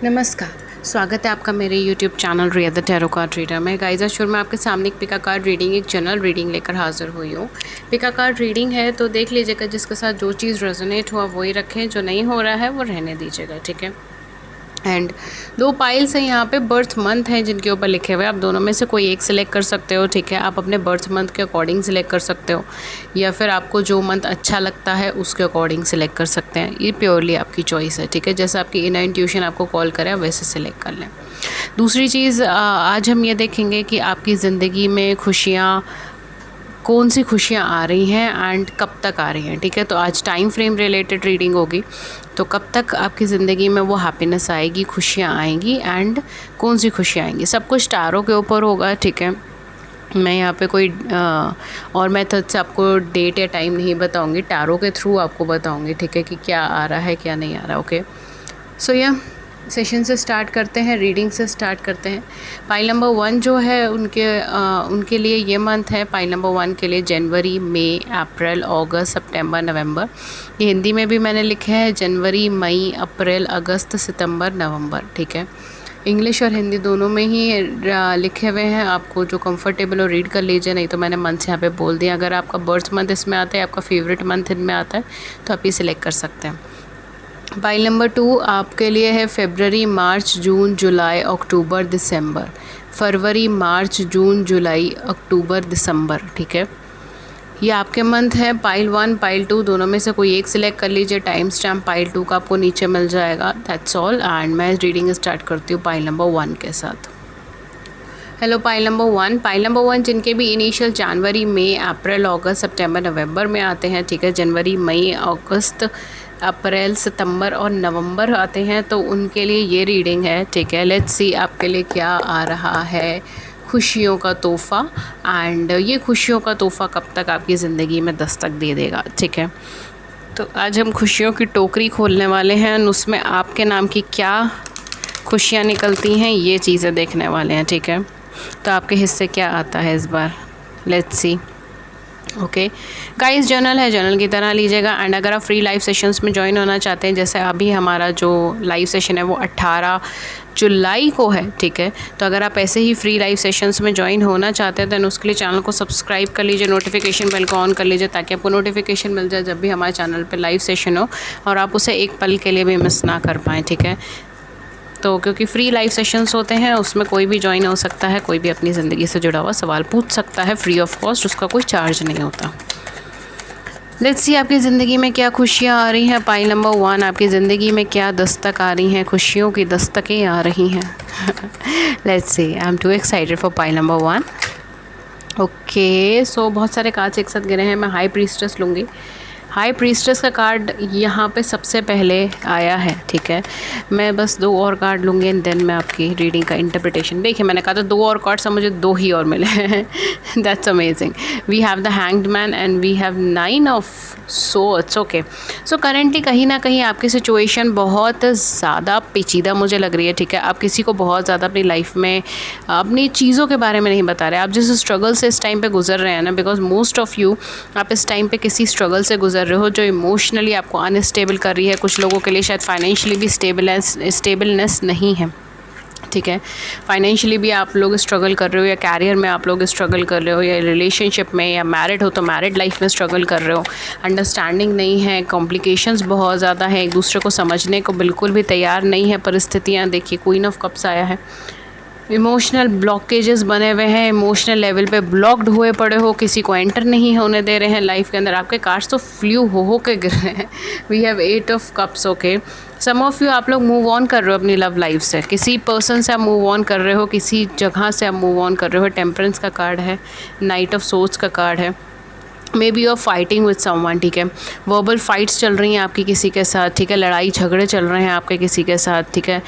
नमस्कार, स्वागत है आपका मेरे YouTube channel Riya the tarot card reader में। गाइस आज मैं आपके सामने एक पिका कार्ड रीडिंग, एक जनरल रीडिंग लेकर हाज़िर हुई हूँ। पिका कार्ड रीडिंग है तो देख लीजिएगा, जिसके साथ जो चीज़ रेजोनेट हुआ वही रखें, जो नहीं हो रहा है वो रहने दीजिएगा, ठीक है। एंड 2 पाइल्स हैं यहाँ पे, बर्थ मंथ हैं जिनके ऊपर लिखे हुए, आप दोनों में से कोई एक सिलेक्ट कर सकते हो, ठीक है। आप अपने बर्थ मंथ के अकॉर्डिंग सिलेक्ट कर सकते हो या फिर आपको जो मंथ अच्छा लगता है उसके अकॉर्डिंग सिलेक्ट कर सकते हैं। ये प्योरली आपकी चॉइस है, ठीक है। जैसे आपकी इनर इंट्यूशन आपको कॉल करे वैसे सिलेक्ट कर लें। दूसरी चीज़, आज हम ये देखेंगे कि आपकी ज़िंदगी में खुशियाँ, कौन सी खुशियाँ आ रही हैं एंड कब तक आ रही हैं, ठीक है। तो आज टाइम फ्रेम रिलेटेड रीडिंग होगी, तो कब तक आपकी ज़िंदगी में वो हैप्पीनेस आएगी, खुशियाँ आएंगी एंड कौन सी खुशियाँ आएंगी, सब कुछ टैरो के ऊपर होगा, ठीक है। मैं यहाँ पे कोई और मेथड से आपको डेट या टाइम नहीं बताऊँगी, टैरो के थ्रू आपको बताऊँगी, ठीक है, कि क्या आ रहा है क्या नहीं आ रहा। ओके, सो या सेशन से स्टार्ट करते हैं, रीडिंग से स्टार्ट करते हैं। पाइल नंबर 1 जो है उनके लिए ये मंथ है। पाइल नंबर 1 के लिए जनवरी, मई, अप्रैल, अगस्त, सितंबर, नवंबर। ये हिंदी में भी मैंने लिखे है जनवरी, मई, अप्रैल, अगस्त, सितंबर, नवंबर, ठीक है। इंग्लिश और हिंदी दोनों में ही लिखे हुए हैं, आपको जो कंफर्टेबल हो रीड कर लीजिए, नहीं तो मैंने मंथ यहाँ पे बोल दिया। अगर आपका बर्थ मंथ इसमें आता है, आपका फेवरेट मंथ इनमें आता है, तो आप ये सिलेक्ट कर सकते हैं। पाइल नंबर 2 आपके लिए है फरवरी, मार्च, जून, जुलाई, अक्टूबर, दिसंबर। फरवरी, मार्च, जून, जुलाई, अक्टूबर, दिसंबर, ठीक है। ये आपके मंथ है। पाइल 1, पाइल 2 दोनों में से कोई एक सिलेक्ट कर लीजिए। टाइम स्टैम्प पाइल 2 का आपको नीचे मिल जाएगा। That's all. एंड मैं रीडिंग स्टार्ट करती हूँ पाइल नंबर 1 के साथ। Hello pile number 1। Pile number 1 जिनके भी इनिशियल जनवरी, मई, अप्रैल, अगस्त, सितंबर, नवंबर में आते हैं, ठीक है। जनवरी, मई, अगस्त, अप्रैल, सितंबर और नवंबर आते हैं, तो उनके लिए ये रीडिंग है, ठीक है। लेट्स सी आपके लिए क्या आ रहा है खुशियों का तोहफ़ा, एंड ये खुशियों का तोहफ़ा कब तक आपकी ज़िंदगी में दस्तक दे देगा, ठीक है। तो आज हम खुशियों की टोकरी खोलने वाले हैं, उसमें आपके नाम की क्या खुशियाँ निकलती हैं ये चीज़ें देखने वाले हैं, ठीक है। तो आपके हिस्से क्या आता है इस बार, let's see. Okay guys, general है, जर्नल की तरह लीजिएगा। एंड अगर आप फ्री लाइव सेशंस में ज्वाइन होना चाहते हैं, जैसे अभी हमारा जो लाइव सेशन है वो 18 जुलाई को है, ठीक है। तो अगर आप ऐसे ही फ्री लाइव सेशंस में ज्वाइन होना चाहते हैं तो उसके लिए चैनल को सब्सक्राइब कर लीजिए, नोटिफिकेशन बेल को ऑन कर लीजिए, ताकि आपको नोटिफिकेशन मिल जाए जब भी हमारे चैनल पर लाइव सेशन हो और आप उसे एक पल के लिए भी मिस ना कर पाएँ, ठीक है। तो क्योंकि फ्री लाइव सेशंस होते हैं, उसमें कोई भी ज्वाइन हो सकता है, कोई भी अपनी ज़िंदगी से जुड़ा हुआ सवाल पूछ सकता है, फ्री ऑफ कॉस्ट, उसका कोई चार्ज नहीं होता। लेट्स सी आपकी ज़िंदगी में क्या खुशियाँ आ रही हैं। पाइल नंबर 1 आपकी ज़िंदगी में क्या दस्तक आ रही हैं, खुशियों की दस्तकें आ रही हैं। Let's see, I am too excited for pile number 1। Okay, so बहुत सारे कार्ड्स एक साथ गिरे हैं। मैं हाई प्रीस्टेस लूँगी। हाई प्रीस्टेस का कार्ड यहाँ पे सबसे पहले आया है, ठीक है। मैं बस 2 और कार्ड लूँगी एंड देन मैं आपकी रीडिंग का इंटरप्रिटेशन। देखिए, मैंने कहा था 2 और कार्ड्स, मुझे 2 ही और मिले हैं। That's amazing. We have the hanged man and we have 9 of swords. Okay, so currently कहीं ना कहीं आपकी सिचुएशन बहुत ज़्यादा पेचीदा मुझे लग रही है, ठीक है। आप किसी को बहुत ज़्यादा अपनी लाइफ में अपनी चीज़ों के बारे में नहीं बता रहे। आप जिस स्ट्रगल से इस टाइम पे गुजर रहे हैं ना, बिकॉज मोस्ट ऑफ़ यू आप इस टाइम पे किसी स्ट्रगल से गुजर रहे हो जो इमोशनली आपको अनस्टेबल कर रही है। कुछ लोगों के लिए शायद फाइनेंशियली भी स्टेबलनेस नहीं है, ठीक है। फाइनेंशियली भी आप लोग स्ट्रगल कर रहे हो, या कैरियर में आप लोग स्ट्रगल कर रहे हो, या रिलेशनशिप में, या मैरिड हो तो मैरिड लाइफ में स्ट्रगल कर रहे हो। अंडरस्टैंडिंग नहीं है, कॉम्प्लिकेशंस बहुत ज़्यादा हैं, एक दूसरे को समझने को बिल्कुल भी तैयार नहीं है परिस्थितियाँ। देखिए, क्वीन ऑफ कप्स आया है। इमोशनल ब्लॉकेजेस बने हुए हैं, इमोशनल लेवल पे ब्लॉक्ड हुए पड़े हो, किसी को एंटर नहीं होने दे रहे हैं लाइफ के अंदर। आपके कार्ड्स तो फ्लू हो के गिर रहे हैं। We have 8 of cups. Okay, some of you आप लोग मूव ऑन कर रहे हो अपनी लव लाइफ से, किसी पर्सन से आप मूव ऑन कर रहे हो, किसी जगह से आप मूव ऑन कर रहे हो। टेम्परेंस का कार्ड है, नाइट ऑफ सोर्ड्स का कार्ड है। Maybe you are fighting with someone, ठीक है। वर्बल फाइट्स चल रही हैं आपकी किसी के साथ, ठीक है। लड़ाई झगड़े चल रहे हैं आपके किसी के साथ, ठीक है।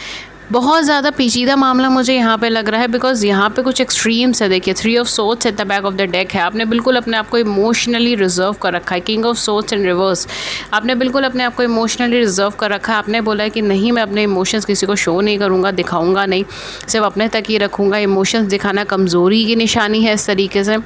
बहुत ज़्यादा पेचीदा मामला मुझे यहाँ पे लग रहा है, बिकॉज यहाँ पे कुछ एक्सट्रीम्स है। देखिए, 3 of swords at the back of the deck है। आपने बिल्कुल अपने आप को इमोशनली रिजर्व कर रखा है। King of swords in reverse, आपने बिल्कुल अपने आप को इमोशनली रिजर्व कर रखा है। आपने बोला है कि नहीं, मैं अपने इमोशंस किसी को शो नहीं करूँगा, दिखाऊँगा नहीं, सिर्फ अपने तक ही रखूँगा। इमोशंस दिखाना कमज़ोरी की निशानी है इस तरीके से।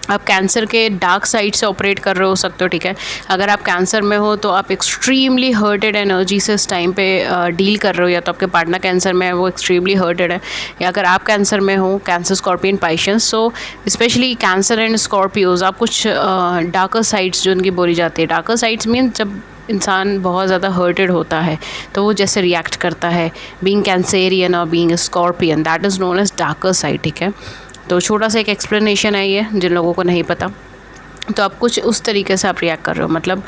आप कैंसर के डार्क साइड से ऑपरेट कर रहे हो सकते हो, ठीक है। अगर आप कैंसर में हो तो आप एक्सट्रीमली हर्टेड एनर्जी से इस टाइम पे डील कर रहे हो, या तो आपके पार्टनर कैंसर में है, वो एक्सट्रीमली हर्टेड है, या अगर आप कैंसर में हो, Cancer Scorpion Pisces, so specially Cancer and Scorpios, आप कुछ डार्कर साइड्स जो उनकी बोली जाती है। डार्कर साइड्स मीन जब इंसान बहुत ज़्यादा हर्टेड होता है तो वो जैसे रिएक्ट करता है, बीइंग कैंसेरियन और being Scorpion, that is known as darker side, ठीक है। तो छोटा सा एक एक्सप्लेनेशन है ये, जिन लोगों को नहीं पता। तो आप कुछ उस तरीके से आप रिएक्ट कर रहे हो, मतलब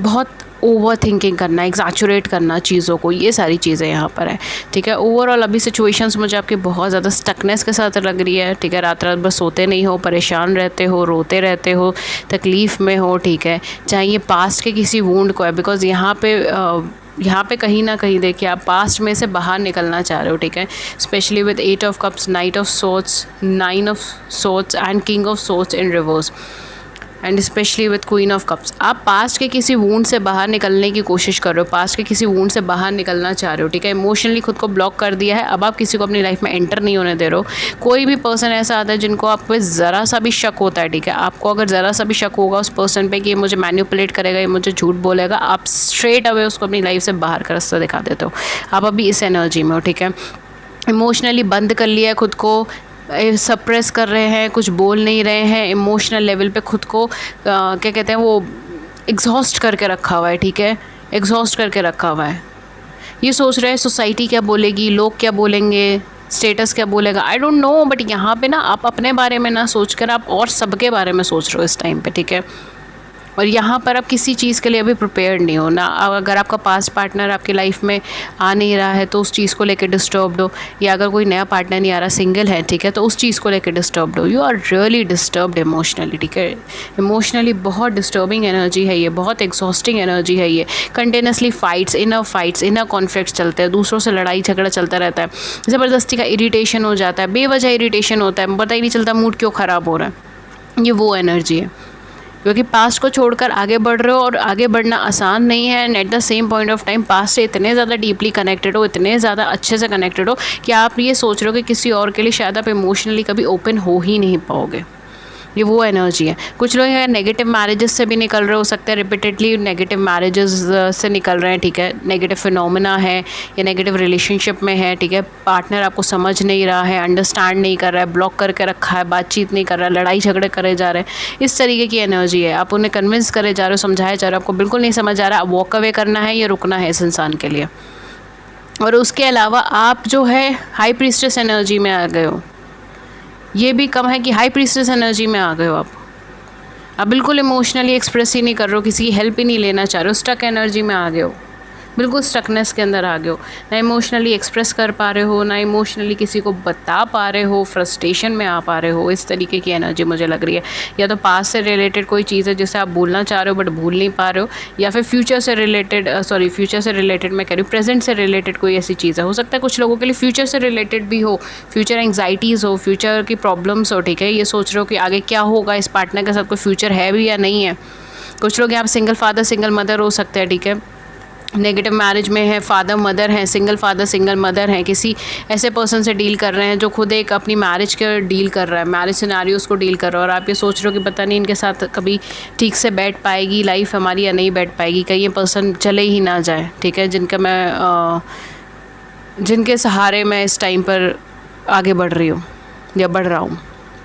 बहुत ओवर थिंकिंग करना, एग्जैचुरेट करना चीज़ों को, ये सारी चीज़ें यहाँ पर है, ठीक है। ओवरऑल अभी सिचुएशंस मुझे आपकी बहुत ज़्यादा स्टकनेस के साथ लग रही है, ठीक है। रात रात बस सोते नहीं हो, परेशान रहते हो, रोते रहते हो, तकलीफ़ में हो, ठीक है। चाहे ये पास्ट के किसी वूंड को है, बिकॉज यहाँ पे कहीं ना कहीं देखिए आप पास्ट में से बाहर निकलना चाह रहे हो, ठीक है। Specially with 8 of cups, night of sorts, 9 of sorts and king of sorts in reverse, and specially with queen of cups. आप पास्ट के किसी वूंड से बाहर निकलने की कोशिश कर रहे हो, पास्ट के किसी वूंड से बाहर निकलना चाह रहे हो, ठीक है। इमोशनली खुद को ब्लॉक कर दिया है, अब आप किसी को अपनी लाइफ में एंटर नहीं होने दे रहे हो। कोई भी पर्सन ऐसा आता है जिनको आप पे ज़रा सा भी शक होता है, ठीक है। आपको अगर ज़रा सा भी शक होगा उस पर्सन पे कि ये मुझे मैनिपुलेट करेगा, ये मुझे झूठ बोलेगा, आप स्ट्रेट अवे उसको अपनी लाइफ से बाहर का रास्ता दिखा देते हो। आप अभी इस एनर्जी में हो, ठीक है। इमोशनली बंद कर लिया है खुद को, सप्रेस कर रहे हैं, कुछ बोल नहीं रहे हैं, इमोशनल लेवल पे खुद को क्या कहते हैं वो एग्जॉस्ट करके रखा हुआ है, ठीक है। एग्जॉस्ट करके रखा हुआ है, ये सोच रहे हैं सोसाइटी क्या बोलेगी, लोग क्या बोलेंगे, स्टेटस क्या बोलेगा, आई डोंट नो। बट यहाँ पे ना आप अपने बारे में ना सोच कर आप और सबके बारे में सोच रहे हो इस टाइम पे, ठीक है। और यहाँ पर आप किसी चीज़ के लिए अभी प्रिपेयर्ड नहीं हो ना। अगर आपका पास्ट पार्टनर आपकी लाइफ में आ नहीं रहा है तो उस चीज़ को लेकर डिस्टर्ब्ड हो, या अगर कोई नया पार्टनर नहीं आ रहा, सिंगल है, ठीक है, तो उस चीज़ को लेकर डिस्टर्ब्ड हो। You are really disturbed emotionally, ठीक है। इमोशनली बहुत डिस्टर्बिंग एनर्जी है ये, बहुत एग्जॉस्टिंग एनर्जी है ये। कंटिन्यूसली फाइट्स, इनर कॉन्फ्लिक्ट चलते हैं, दूसरों से लड़ाई झगड़ा चलता रहता है, ज़बरदस्ती का इरीटेशन हो जाता है, बेवजह इरीटेशन होता है, पता ही नहीं चलता मूड क्यों ख़राब हो रहा है। ये वो एनर्जी है, क्योंकि पास्ट को छोड़कर आगे बढ़ रहे हो, और आगे बढ़ना आसान नहीं है। And eight the same point of time past से इतने ज़्यादा डीपली कनेक्टेड हो, इतने ज़्यादा अच्छे से कनेक्टेड हो कि आप ये सोच रहे हो कि किसी और के लिए शायद आप इमोशनली कभी ओपन हो ही नहीं पाओगे। ये वो एनर्जी है। कुछ लोग हैं नेगेटिव मैरिजेस से भी निकल रहे हो सकते हैं, रिपीटेडली नेगेटिव मैरिजेस से निकल रहे हैं, ठीक है। नेगेटिव फिनोमेना है या नेगेटिव रिलेशनशिप में है, ठीक है। पार्टनर आपको समझ नहीं रहा है, अंडरस्टैंड नहीं कर रहा है, ब्लॉक करके रखा है, बातचीत नहीं कर रहा है, लड़ाई झगड़े करे जा रहे हैं, इस तरीके की एनर्जी है। आप उन्हें कन्विंस करे जा रहे हो, समझाए जा रहे हो, आपको बिल्कुल नहीं समझ आ रहा है, वॉक अवे करना है या रुकना है इस इंसान के लिए। और उसके अलावा आप जो है हाई प्रीस्टेस एनर्जी में आ गए हो। ये भी कम है कि हाई प्रीस्टेस एनर्जी में आ गए हो आप बिल्कुल इमोशनली एक्सप्रेस ही नहीं कर रहे हो, किसी की हेल्प ही नहीं लेना चाह रहे हो, स्टक एनर्जी में आ गए हो, बिल्कुल स्टकनेस के अंदर आ गए हो। ना इमोशनली एक्सप्रेस कर पा रहे हो, ना इमोशनली किसी को बता पा रहे हो, फ्रस्ट्रेशन में आ पा रहे हो। इस तरीके की एनर्जी मुझे लग रही है। या तो पास्ट से रिलेटेड कोई चीज़ है जिसे आप भूलना चाह रहे हो बट भूल नहीं पा रहे हो, या फिर फ्यूचर से रिलेटेड मैं कह रही हूँ प्रेजेंट से रिलेटेड कोई ऐसी चीज़ है। हो सकता है कुछ लोगों के लिए फ्यूचर से रिलेटेड भी हो, फ्यूचर एंग्जाइटीज़ हो, फ्यूचर की प्रॉब्लम्स हो, ठीक है। ये सोच रहे हो कि आगे क्या होगा, इस पार्टनर के साथ कोई फ्यूचर है भी या नहीं है। कुछ लोग यहाँ सिंगल फादर सिंगल मदर हो सकते हैं, ठीक है। नेगेटिव मैरिज में है, फादर मदर हैं, सिंगल फादर सिंगल मदर हैं, किसी ऐसे पर्सन से डील कर रहे हैं जो खुद एक अपनी मैरिज के डील कर रहा है, मैरिज सिनेरियोस को डील कर रहा है, और आप ये सोच रहे हो कि पता नहीं इनके साथ कभी ठीक से बैठ पाएगी लाइफ हमारी या नहीं बैठ पाएगी, कहीं ये पर्सन चले ही ना जाए, ठीक है। जिनके सहारे मैं इस टाइम पर आगे बढ़ रही हूँ या बढ़ रहा हूँ।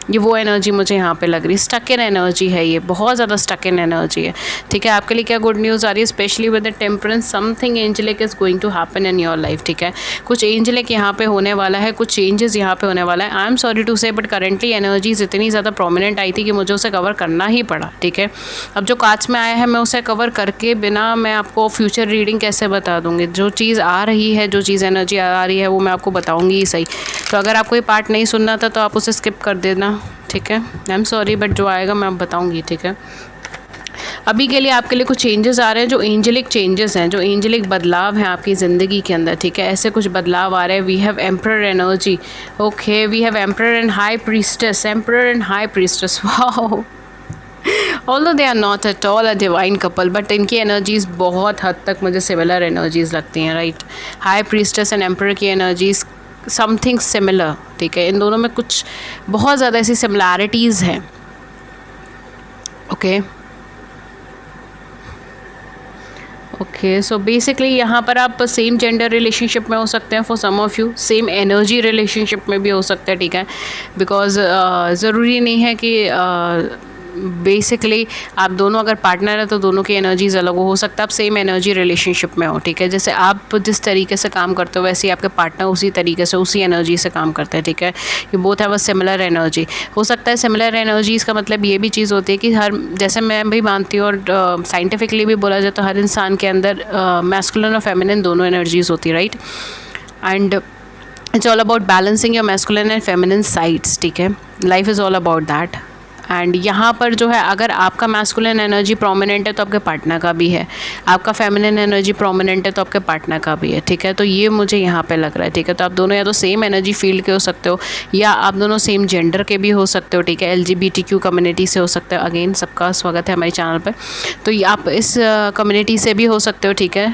ये वो एनर्जी मुझे यहाँ पे लग रही है। स्टक इन एनर्जी है ये, बहुत ज़्यादा स्टक इन एनर्जी है, ठीक है। आपके लिए क्या गुड न्यूज़ आ रही है, specially with the temperance, something angelic is going to happen in your life, ठीक है। कुछ एंजेलिक यहाँ पे होने वाला है, कुछ चेंजेस यहाँ पे होने वाला है। आई एम सॉरी टू से बट करेंटली एनर्जीज इतनी ज़्यादा प्रोमिनेंट आई थी कि मुझे उसे कवर करना ही पड़ा, ठीक है। अब जो कार्ड्स में आया है मैं उसे कवर करके बिना मैं आपको फ्यूचर रीडिंग कैसे बता दूँगी। जो चीज़ आ रही है, जो चीज़ एनर्जी आ रही है वो मैं आपको बताऊँगी ही सही। तो अगर आपको ये पार्ट नहीं सुनना था तो आप उसे स्किप कर देना, ठीक है। आई एम सॉरी बट जो आएगा मैं आप बताऊंगी, ठीक है। अभी के लिए आपके लिए कुछ चेंजेस आ रहे हैं जो एंजेलिक चेंजेस हैं, जो एंजेलिक बदलाव हैं आपकी ज़िंदगी के अंदर, ठीक है। ऐसे कुछ बदलाव आ रहे हैं। We have emperor energy, okay. We have emperor and high priestess, emperor and high priestess, wow. Although they are not at all a divine couple, but इनकी एनर्जीज़ बहुत हद तक मुझे सिमिलर एनर्जीज़ लगती हैं, right. High priestess and emperor की energies something similar, ठीक है। इन दोनों में कुछ बहुत ज़्यादा ऐसी सिमिलैरिटीज़ हैं, ओके। ओके, सो बेसिकली यहाँ पर आप सेम जेंडर रिलेशनशिप में हो सकते हैं for some of you, same energy relationship में भी हो सकता है, ठीक है। बिकॉज ज़रूरी नहीं है कि बेसिकली आप दोनों अगर पार्टनर है तो दोनों की एनर्जीज़ अलग हो सकता है आप सेम एनर्जी रिलेशनशिप में हो, ठीक है। जैसे आप जिस तरीके से काम करते हो वैसे ही आपके पार्टनर उसी तरीके से उसी एनर्जी से काम करते हैं, ठीक है। You both have a similar energy. हो सकता है सिमिलर एनर्जीज़ का मतलब ये भी चीज़ होती है कि हर, जैसे मैं भी मानती हूँ और साइंटिफिकली भी बोला जाए तो हर इंसान के अंदर मैस्कुलिन और फेमिनिन दोनों एनर्जीज़ होती है, right. And it's all about balancing your masculine and feminine sides, ठीक है। Life is all about that. And यहाँ पर जो है अगर आपका मैस्कुलिन एनर्जी प्रोमिनेंट है तो आपके पार्टनर का भी है, आपका फेमिनिन एनर्जी प्रोमिनेंट है तो आपके पार्टनर का भी है, ठीक है। तो ये मुझे यहाँ पे लग रहा है, ठीक है। तो आप दोनों या तो सेम एनर्जी फील्ड के हो सकते हो या आप दोनों सेम जेंडर के भी हो सकते हो, ठीक है। LGBTQ कम्युनिटी से हो सकते हो। अगेन सबका स्वागत है हमारे चैनल पर। तो आप इस कम्युनिटी से भी हो सकते हो, ठीक है।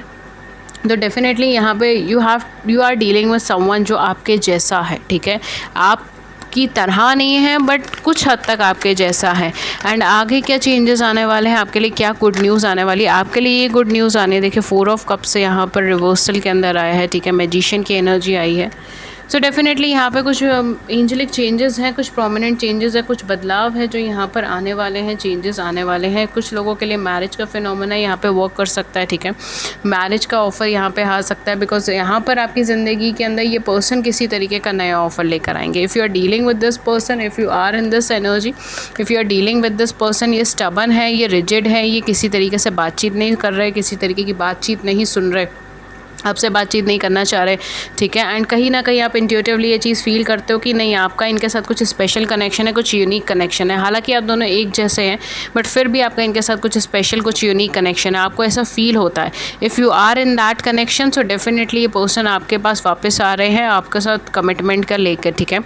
तो डेफिनेटली यहाँ पे you are dealing with someone जो आपके जैसा है, ठीक है। आप की तरह नहीं है बट कुछ हद तक आपके जैसा है। एंड आगे क्या चेंजेस आने वाले हैं आपके लिए, क्या गुड न्यूज़ आने वाली है आपके लिए, ये गुड न्यूज़ आने, देखिए 4 ऑफ कप से यहाँ पर रिवर्सल के अंदर आया है, ठीक है। मैजिशियन की एनर्जी आई है। सो डेफिनेटली यहाँ पे कुछ एंजेलिक चेंजेस हैं, कुछ प्रोमिनेंट चेंजेस है, कुछ बदलाव है जो यहाँ पर आने वाले हैं, चेंजेस आने वाले हैं। कुछ लोगों के लिए मैरिज का फिनोमेना यहाँ पे वर्क कर सकता है, ठीक है। मैरिज का ऑफ़र यहाँ पे आ सकता है बिकॉज यहाँ पर आपकी ज़िंदगी के अंदर ये पर्सन किसी तरीके का नया ऑफ़र लेकर आएंगे। If you are dealing with this person, if you are in this energy, if you are dealing with this person, ये स्टबन है, ये रिजिड है, ये किसी तरीके से बातचीत नहीं कर रहे, किसी तरीके की बातचीत नहीं सुन रहे, आपसे बातचीत नहीं करना चाह रहे, ठीक है। एंड कहीं ना कहीं आप इंट्यूटिवली ये चीज़ फील करते हो कि नहीं, आपका इनके साथ कुछ स्पेशल कनेक्शन है, कुछ यूनिक कनेक्शन है। हालांकि आप दोनों एक जैसे हैं बट फिर भी आपका इनके साथ कुछ स्पेशल, कुछ यूनिक कनेक्शन है, आपको ऐसा फील होता है। If you are in that connection so definitely ये पर्सन आपके पास वापस आ रहे हैं आपके साथ कमिटमेंट का लेकर, ठीक है।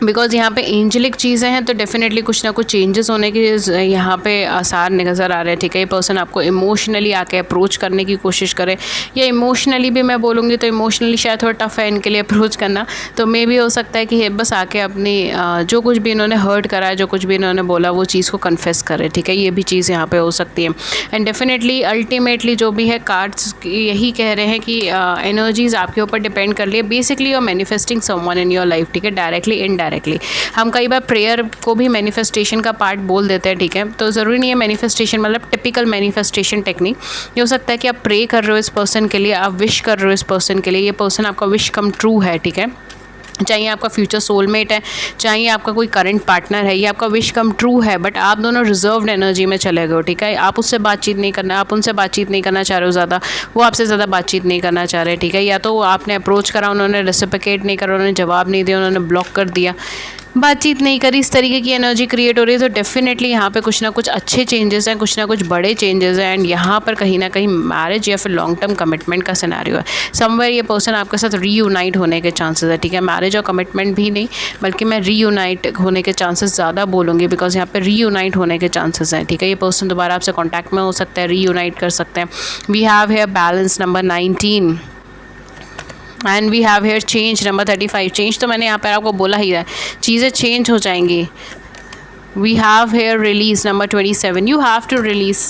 बिकॉज यहाँ पे एंजेलिक चीज़ें हैं तो डेफिनेटली कुछ ना कुछ चेंजेस होने के यहाँ पे आसार नज़र आ रहे हैं, ठीक है। ये पर्सन आपको इमोशनली आके अप्रोच करने की कोशिश करे, या इमोशनली भी मैं बोलूँगी तो इमोशनली शायद थोड़ा टफ है इनके लिए अप्रोच करना, तो मे भी हो सकता है कि ये बस आके अपनी जो कुछ भी इन्होंने हर्ट करा है, जो कुछ भी इन्होंने बोला वो चीज़ को कन्फेस करे, ठीक है। ये भी चीज़ यहाँ पर हो सकती है। एंड डेफिनेटली अल्टीमेटली जो भी है कार्ड्स यही कह रहे हैं कि एनर्जीज़ आपके ऊपर डिपेंड कर रही है। Basically you are manifesting someone in your life, ठीक है, डायरेक्टली इनडायरेक्टली। हम कई बार प्रेयर को भी मैनिफेस्टेशन का पार्ट बोल देते हैं, ठीक है। तो ज़रूरी नहीं है मैनिफेस्टेशन मतलब टिपिकल मैनिफेस्टेशन टेक्निक। ये हो सकता है कि आप प्रे कर रहे हो इस पर्सन के लिए, आप विश कर रहे हो इस पर्सन के लिए, ये पर्सन आपका विश कम ट्रू है, ठीक है। चाहे आपका फ्यूचर सोलमेट है, चाहे आपका कोई करंट पार्टनर है, ये आपका विश कम ट्रू है बट आप दोनों रिजर्व्ड एनर्जी में चले गए हो, ठीक है। आप उससे बातचीत नहीं करना, आप उनसे बातचीत नहीं करना चाह रहे हो ज़्यादा, वो आपसे ज़्यादा बातचीत नहीं करना चाह रहे, ठीक है। या तो आपने अप्रोच करा, उन्होंने रेसिप्रोकेट नहीं करा, उन्होंने जवाब नहीं दिया, उन्होंने ब्लॉक कर दिया, बातचीत नहीं करी, इस तरीके की एनर्जी क्रिएट हो रही है। तो डेफिनेटली यहाँ पे कुछ ना कुछ अच्छे चेंजेस हैं, कुछ ना कुछ बड़े चेंजेस हैं। एंड यहाँ पर कहीं ना कहीं मैरिज या फिर लॉन्ग टर्म कमिटमेंट का सिनेरियो है। समवेयर ये पर्सन आपके साथ रीयूनाइट होने के चांसेस है, ठीक है। मैरिज और कमिटमेंट भी नहीं बल्कि मैं रीयूनाइट होने के चांसेस ज़्यादा बोलूँगी बिकॉज यहाँ पर रीयूनाइट होने के चांसेस हैं, ठीक है। ये पर्सन दोबारा आपसे कॉन्टैक्ट में हो सकता है, रीयूनाइट कर सकते हैं। We have here balance number 19 and we have here change number 35। Change तो मैंने यहाँ पर आपको बोला ही है, चीज़ें चेंज हो जाएंगी। We have here release number 27। You have to release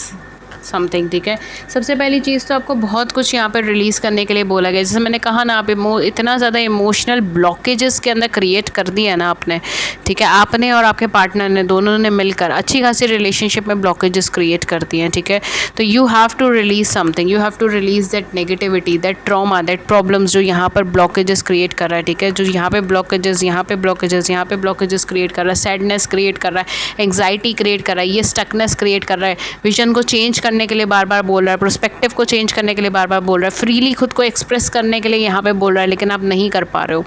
something, ठीक है। सबसे पहली चीज़ तो आपको बहुत कुछ यहाँ पर रिलीज़ करने के लिए बोला गया। जैसे मैंने कहा ना, आप इतना ज़्यादा इमोशनल ब्लॉकेजेस के अंदर क्रिएट कर दिया ना आपने, ठीक है। आपने और आपके पार्टनर ने, दोनों ने मिलकर अच्छी खासी रिलेशनशिप में ब्लॉकेजेस क्रिएट कर दिए हैं, ठीक है। तो you have to release something, you have to release that negativity, that trauma, that problems जो यहाँ पर ब्लॉकेजेस क्रिएट कर रहा है, ठीक है। जो यहाँ पे ब्लॉकेजेस, यहाँ पे ब्लॉकेजेस, यहाँ पे ब्लॉकेजेस क्रिएट कर रहा है, सैडनेस क्रिएट कर रहा है, एंग्जाइटी क्रिएट कर रहा है, ये स्टकनेस क्रिएट कर रहा है, विजन को चेंज करने के लिए बार बार बोल रहा है, प्रोस्पेक्टिव को चेंज करने के लिए बार बार बोल रहा है, फ्रीली खुद को एक्सप्रेस करने के लिए यहाँ पे बोल रहा है लेकिन आप नहीं कर पा रहे हो।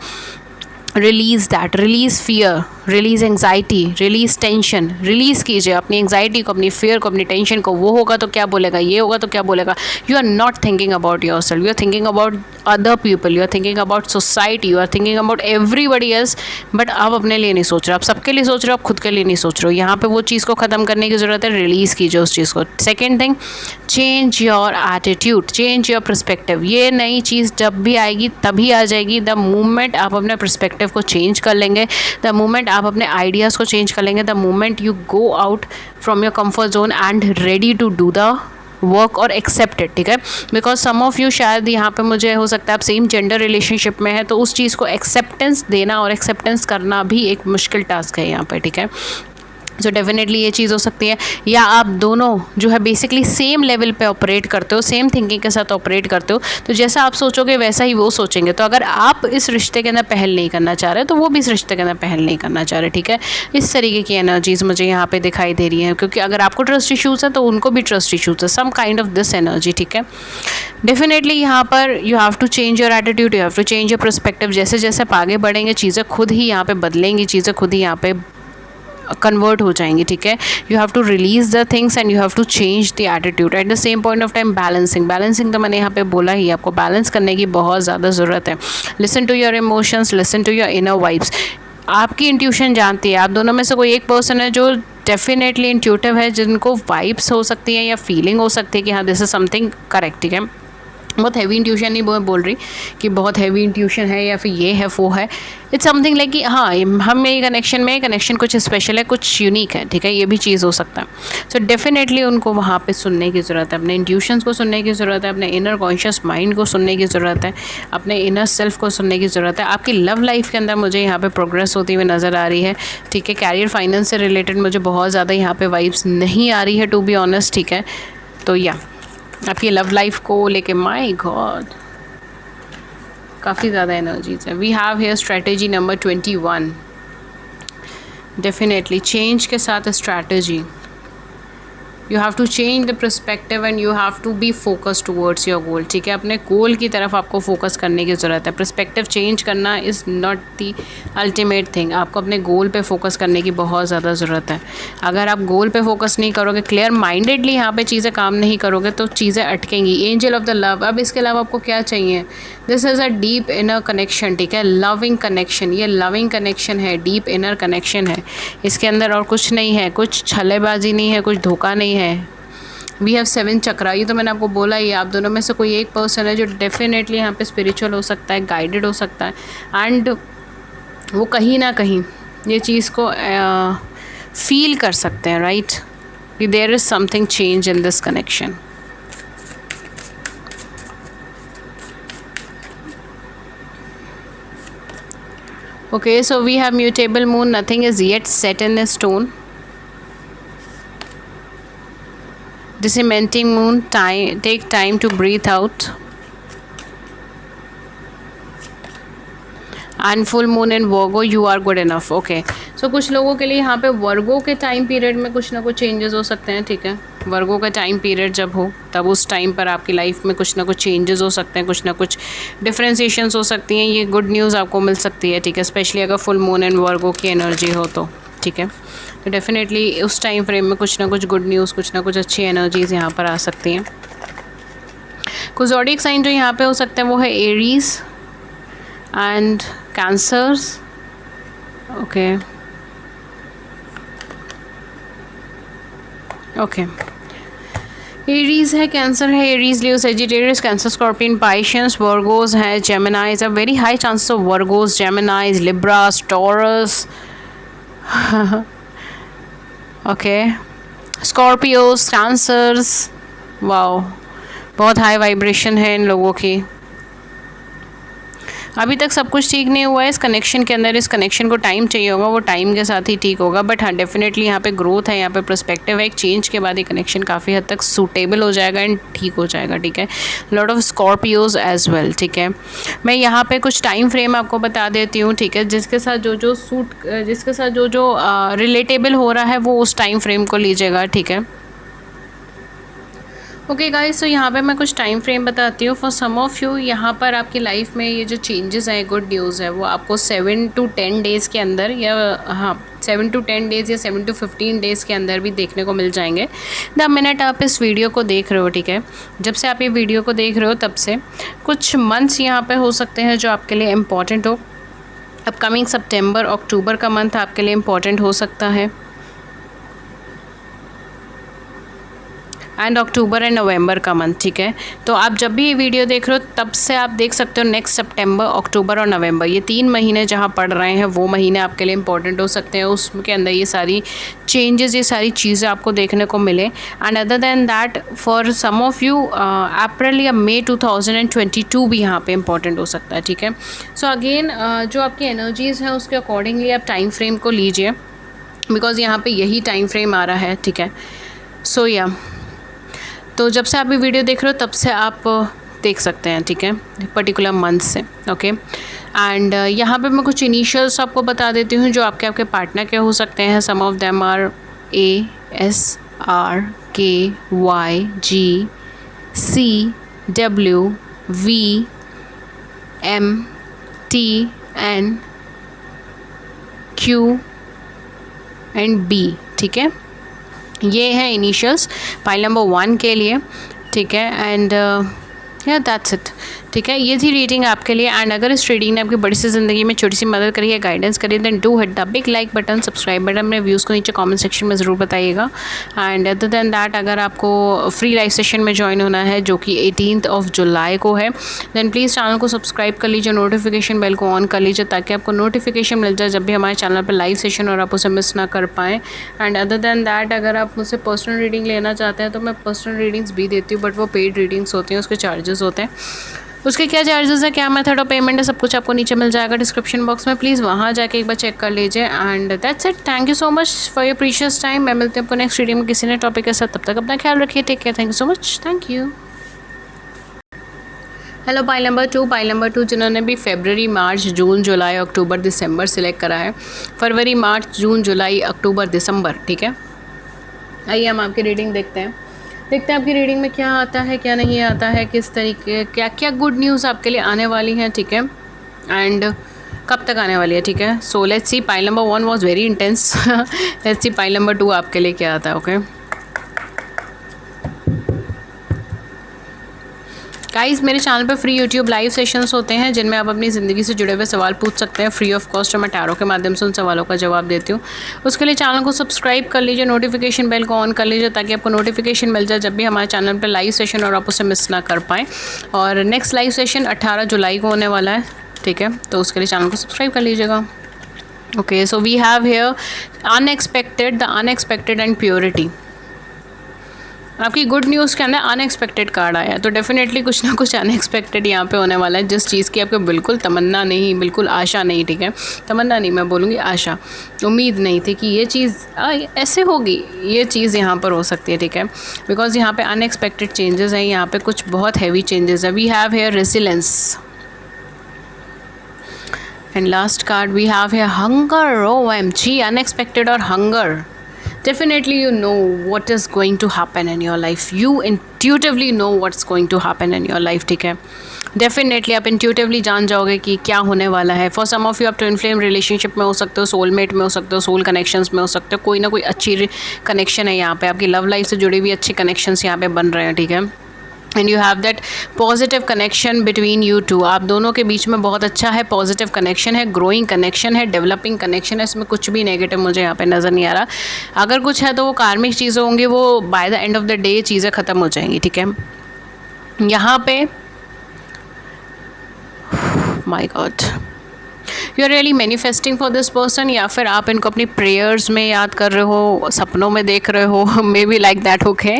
Release that, release fear, release anxiety, release tension, release कीजिए अपनी एंग्जाइटी को, अपनी फियर को, अपनी टेंशन को। वो होगा तो क्या बोलेगा, ये होगा तो क्या बोलेगा। You are not thinking about yourself, you are thinking about other people, you are thinking about society, you are thinking about everybody else, but आप अपने लिए नहीं सोच रहे, आप सबके लिए सोच रहे हो, आप खुद के लिए नहीं सोच रहे हो। यहाँ पे वो चीज़ को ख़त्म करने की ज़रूरत है, रिलीज़ कीजिए उस चीज़ को। Second thing, change your attitude, change your perspective. ये नई चीज़ जब भी आएगी तभी आ जाएगी द मोमेंट आप अपने पर्सपेक्टिव को चेंज कर लेंगे, द मोमेंट आप अपने आइडियाज़ को चेंज कर लेंगे, the moment you go out from your comfort zone and ready to do the work और एक्सेप्टेड, ठीक है। बिकॉज सम ऑफ यू, शायद यहाँ पे मुझे हो सकता है आप सेम जेंडर रिलेशनशिप में है, तो उस चीज़ को एक्सेप्टेंस देना और एक्सेप्टेंस करना भी एक मुश्किल टास्क है यहाँ पे, ठीक है। सो डेफिनेटली ये चीज़ हो सकती है। या आप दोनों जो है बेसिकली सेम लेवल पे ऑपरेट करते हो, सेम थिंकिंग के साथ ऑपरेट करते हो, तो जैसा आप सोचोगे वैसा ही वो सोचेंगे। तो अगर आप इस रिश्ते के अंदर पहल नहीं करना चाह रहे तो वो भी इस रिश्ते के अंदर पहल नहीं करना चाह रहे, ठीक है। इस तरीके की एनर्जीज मुझे यहाँ पे दिखाई दे रही हैं, क्योंकि अगर आपको ट्रस्ट इशूज़ है तो उनको भी ट्रस्ट इशूज़ है, some kind of this energy, ठीक है। डेफिनेटली यहाँ पर you have to change your attitude, you have to change your perspective. जैसे जैसे आप आगे बढ़ेंगे चीज़ें खुद ही यहाँ पे बदलेंगी, चीज़ें खुद ही यहाँ पे कन्वर्ट हो जाएंगी, ठीक है। You have to release the things and you have to change the attitude. At the same point of time balancing तो मैंने यहाँ पे बोला ही, आपको बैलेंस करने की बहुत ज़्यादा ज़रूरत है। Listen to your emotions, listen to your inner vibes. आपकी इंट्यूशन जानती है, आप दोनों में से कोई एक पर्सन है जो डेफिनेटली इंट्यूटिव है, जिनको वाइब्स हो सकती हैं या फीलिंग हो सकती है कि हाँ दिस इज समथिंग करेक्ट, ठीक है। बहुत हैवी इंट्यूशन नहीं बोल रही कि बहुत हैवी इंट्यूशन है या फिर ये है वो है, इट्स समथिंग लाइक कि हाँ हम मेरी कनेक्शन कुछ स्पेशल है, कुछ यूनिक है, ठीक है। ये भी चीज़ हो सकता है। सो डेफिनेटली उनको वहाँ पे सुनने की ज़रूरत है, अपने इंट्यूशंस को सुनने की ज़रूरत है, अपने इनर कॉन्शियस माइंड को सुनने की ज़रूरत है, अपने इनर सेल्फ को सुनने की ज़रूरत है। आपकी लव लाइफ के अंदर मुझे यहाँ पे प्रोग्रेस होती हुई नज़र आ रही है, ठीक है। कैरियर फाइनेंस से रिलेटेड मुझे बहुत ज़्यादा यहाँ पे वाइब्स नहीं आ रही है, टू बी ऑनेस्ट, ठीक है। तो या आपकी लव लाइफ को लेके, माय गॉड, काफ़ी ज़्यादा एनर्जीज है। We have here strategy number 21। Definitely change के साथ strategy, you have to change the perspective and you have to be focus towards your goal, ठीक है। अपने गोल की तरफ आपको फोकस करने की ज़रूरत है। पर्सपेक्टिव चेंज करना is not the ultimate thing, आपको अपने गोल पे फोकस करने की बहुत ज़्यादा ज़रूरत है। अगर आप गोल पे फोकस नहीं करोगे, क्लियर माइंडेडली यहाँ पे चीज़ें काम नहीं करोगे तो चीज़ें अटकेंगी। एंजल ऑफ द लव, अब इसके अलावा आपको क्या चाहिए? This is a deep inner connection, ठीक है, लविंग कनेक्शन। ये लविंग कनेक्शन है, डीप इनर कनेक्शन है, इसके अंदर और कुछ नहीं है, कुछ छलेबाजी नहीं है, कुछ धोखा नहीं है। वी हैव 7 चक्रा, ये तो मैंने आपको बोला ही। आप दोनों में से कोई एक पर्सन है जो डेफिनेटली यहाँ पे स्पिरिचुअल हो सकता है, गाइडेड हो सकता है, एंड वो कहीं ना कहीं ये चीज़ को फील कर सकते हैं, राइट, कि there is something change in this connection. Okay, so we have mutable moon, nothing is yet set in stone. Disseminating moon, take time to breathe out. And full moon in Virgo, you are good enough. Okay, so कुछ लोगों के लिए यहाँ पे वर्गो के time period में कुछ ना कुछ चेंजेस हो सकते हैं, ठीक है। वर्गो का टाइम पीरियड जब हो तब उस टाइम पर आपकी लाइफ में कुछ ना कुछ चेंजेस हो सकते हैं, कुछ ना कुछ डिफ्रेंसिएशंस हो सकती हैं। ये गुड न्यूज़ आपको मिल सकती है, ठीक है, स्पेशली अगर फुल मून एंड वर्गो की एनर्जी हो तो, ठीक है। तो डेफिनेटली उस टाइम फ्रेम में कुछ ना कुछ गुड न्यूज़, कुछ ना कुछ अच्छी एनर्जीज़ यहाँ पर आ सकती हैं। कुछ ज़ोडिएक साइन जो यहाँ पे हो सकते हैं वो है Aries and cancers. Okay, Aries है, कैंसर है, एरीज, लियो, सेजिटेरियस, कैंसर, स्कॉर्पियन, पाइशियंस, वर्गोज है, जेमिनाइज, a very high chances of Virgos, जेमिनाइज, Libras, taurus, okay, Scorpios, cancers. Wow, बहुत हाई वाइब्रेशन है इन लोगों की। अभी तक सब कुछ ठीक नहीं हुआ है इस कनेक्शन के अंदर, इस कनेक्शन को टाइम चाहिए होगा, वो टाइम के साथ ही ठीक होगा। बट हाँ, डेफिनेटली यहाँ पे ग्रोथ है, यहाँ पे पर्सपेक्टिव है। एक चेंज के बाद ये कनेक्शन काफ़ी हद तक सूटेबल हो जाएगा एंड ठीक हो जाएगा, ठीक है। Lot of Scorpios as well, ठीक है। मैं यहाँ पे कुछ टाइम फ्रेम आपको बता देती हूँ, ठीक है, जिसके साथ जो रिलेटेबल हो रहा है वो उस टाइम फ्रेम को लीजिएगा, ठीक है। ओके गाइस, तो यहाँ पे मैं कुछ टाइम फ्रेम बताती हूँ फॉर सम ऑफ यू। यहाँ पर आपकी लाइफ में ये जो चेंजेस हैं, गुड न्यूज़ है, वो आपको 7 to 10 डेज़ के अंदर, या हाँ 7 to 10 डेज़ या 7 to 15 डेज़ के अंदर भी देखने को मिल जाएंगे। द मिनट आप इस वीडियो को देख रहे हो, ठीक है, जब से आप ये वीडियो को देख रहे हो तब से कुछ मंथ्स यहाँ पर हो सकते हैं जो आपके लिए इम्पॉर्टेंट हो। अपकमिंग सितंबर अक्टूबर का मंथ आपके लिए इम्पॉर्टेंट हो सकता है, एंड अक्टूबर एंड नवंबर का मंथ, ठीक है। तो आप जब भी ये वीडियो देख रहे हो तब से आप देख सकते हो नेक्स्ट सितंबर, अक्टूबर और नवंबर, ये 3 महीने जहाँ पड़ रहे हैं वो महीने आपके लिए इंपॉर्टेंट हो सकते हैं। उसके अंदर ये सारी चेंजेस, ये सारी चीज़ें आपको देखने को मिले। And other than that for some of you April या मई 2022 भी यहाँ पे इंपॉर्टेंट हो सकता है, ठीक है। सो अगेन जो आपकी एनर्जीज़ हैं उसके अकॉर्डिंगली आप टाइम फ्रेम को लीजिए, बिकॉज यहाँ पे यही टाइम फ्रेम आ रहा है, ठीक है। सो या तो जब से आप ये वीडियो देख रहे हो तब से आप देख सकते हैं, ठीक है, पर्टिकुलर मंथ से, ओके। एंड यहाँ पे मैं कुछ इनिशियल्स आपको बता देती हूँ जो आपके पार्टनर के हो सकते हैं। सम ऑफ देम आर ASRKYGCWVMTNQ&B, ठीक है। ये है इनिशियल्स पाइल नंबर 1 के लिए, ठीक है। एंड या दैट्स इट, ठीक है। ये थी रीडिंग आपके लिए। एंड अगर इस रीडिंग ने आपकी बड़ी सी ज़िंदगी में छोटी सी मदद करी है, गाइडेंस करी, then do hit the big like button, subscribe button, अपने व्यूज़ को नीचे कमेंट सेक्शन में ज़रूर बताइएगा। एंड अदर देन दैट अगर आपको फ्री लाइव सेशन में ज्वाइन होना है जो कि 18 जुलाई को है, देन प्लीज़ चैनल को सब्सक्राइब कर लीजिए, नोटिफिकेशन बेल को ऑन कर लीजिए ताकि आपको नोटिफिकेशन मिल जाए जब भी हमारे चैनल पर लाइव सेशन और आप उसे मिस ना कर पाएँ। एंड अदर देन दैट अगर आप मुझसे पर्सनल रीडिंग लेना चाहते हैं तो मैं पर्सनल रीडिंग्स भी देती हूँ, बट वो पेड रीडिंग्स होती हैं, उसके चार्जेस होते हैं। उसके क्या चार्जेस है, क्या मेथड ऑफ पेमेंट है, सब कुछ आपको नीचे मिल जाएगा डिस्क्रिप्शन बॉक्स में। प्लीज़ वहाँ जाके एक बार चेक कर लीजिए। And that's it, thank you so much for your precious time. मैं मिलती हूँ आपको नेक्स्ट वीडियो में किसी नए टॉपिक के साथ। तब तक अपना ख्याल रखिए, take care, thank you so much, thank you. Hello pile number 2 जिन्होंने भी फरवरी, मार्च, जून, जुलाई, अक्टूबर, दिसंबर सिलेक्ट करा है, फरवरी, मार्च, जून, जुलाई, अक्टूबर, दिसंबर, ठीक है। आइए हम आपकी रीडिंग देखते हैं आपकी रीडिंग में क्या आता है, क्या नहीं आता है, किस तरीके, क्या क्या गुड न्यूज़ आपके लिए आने वाली हैं, ठीक है, एंड कब तक आने वाली है, ठीक है। So let's see, pile number 1 was very intense. Let's see pile number 2 आपके लिए क्या आता है, ओके। गाइस, मेरे चैनल पे फ्री यूट्यूब लाइव सेशंस होते हैं जिनमें आप अपनी ज़िंदगी से जुड़े हुए सवाल पूछ सकते हैं फ्री ऑफ कॉस्ट, और मैं टैरो के माध्यम से उन सवालों का जवाब देती हूँ। उसके लिए चैनल को सब्सक्राइब कर लीजिए, नोटिफिकेशन बेल को ऑन कर लीजिए ताकि आपको नोटिफिकेशन मिल जाए जब भी हमारे चैनल पर लाइव सेशन और आप उसे मिस ना कर पाएँ। और नेक्स्ट लाइव सेशन 18 जुलाई को होने वाला है, ठीक है, तो उसके लिए चैनल को सब्सक्राइब कर लीजिएगा। Okay, so we have here unexpected, the unexpected and purity. आपकी गुड न्यूज़ के अंदर अनएक्सपेक्टेड कार्ड आया है, तो डेफिनेटली कुछ ना कुछ अनएक्सपेक्टेड यहाँ पे होने वाला है, जिस चीज़ की आपको बिल्कुल तमन्ना नहीं, बिल्कुल आशा नहीं, ठीक है, तमन्ना नहीं, मैं बोलूँगी आशा, उम्मीद नहीं थी कि ये चीज़ ऐसे होगी, ये चीज़ यहाँ पर हो सकती है, ठीक है, बिकॉज यहाँ पे अनएक्सपेक्टेड चेंजेस हैं, यहाँ पे कुछ बहुत हैवी चेंजेस है। We have here resilience, and last card we have here hunger, OMG, unexpected और hunger. Definitely you know what is going to happen in your life. You intuitively know what's going to happen in your life, ठीक है। Definitely आप intuitively जान जाओगे कि क्या होने वाला है। फॉर सम ऑफ यू आप ट्विन फ्लेम रिलेशनशिप में हो सकते हो, सोलमेट में हो सकते हो, सोल कनेक्शंस में हो सकते हो, कोई ना कोई अच्छी कनेक्शन है यहाँ पे, आपकी लव लाइफ से जुड़ी हुई अच्छी कनेक्शंस यहाँ पे बन रहे हैं, ठीक है। And you have that positive connection between you two, आप दोनों के बीच में बहुत अच्छा है, पॉजिटिव कनेक्शन है, ग्रोइंग कनेक्शन है, डेवलपिंग कनेक्शन है, इसमें कुछ भी नेगेटिव मुझे यहाँ पे नज़र नहीं आ रहा। अगर कुछ है तो वो कार्मिक चीज़ें होंगी, वो by the end of the day चीज़ें ख़त्म हो जाएंगी, ठीक है। यहाँ पे my god, you are really manifesting for this person, या फिर आप इनको अपनी प्रेयर्स में याद कर रहे हो, सपनों में देख रहे हो, may be like that, okay.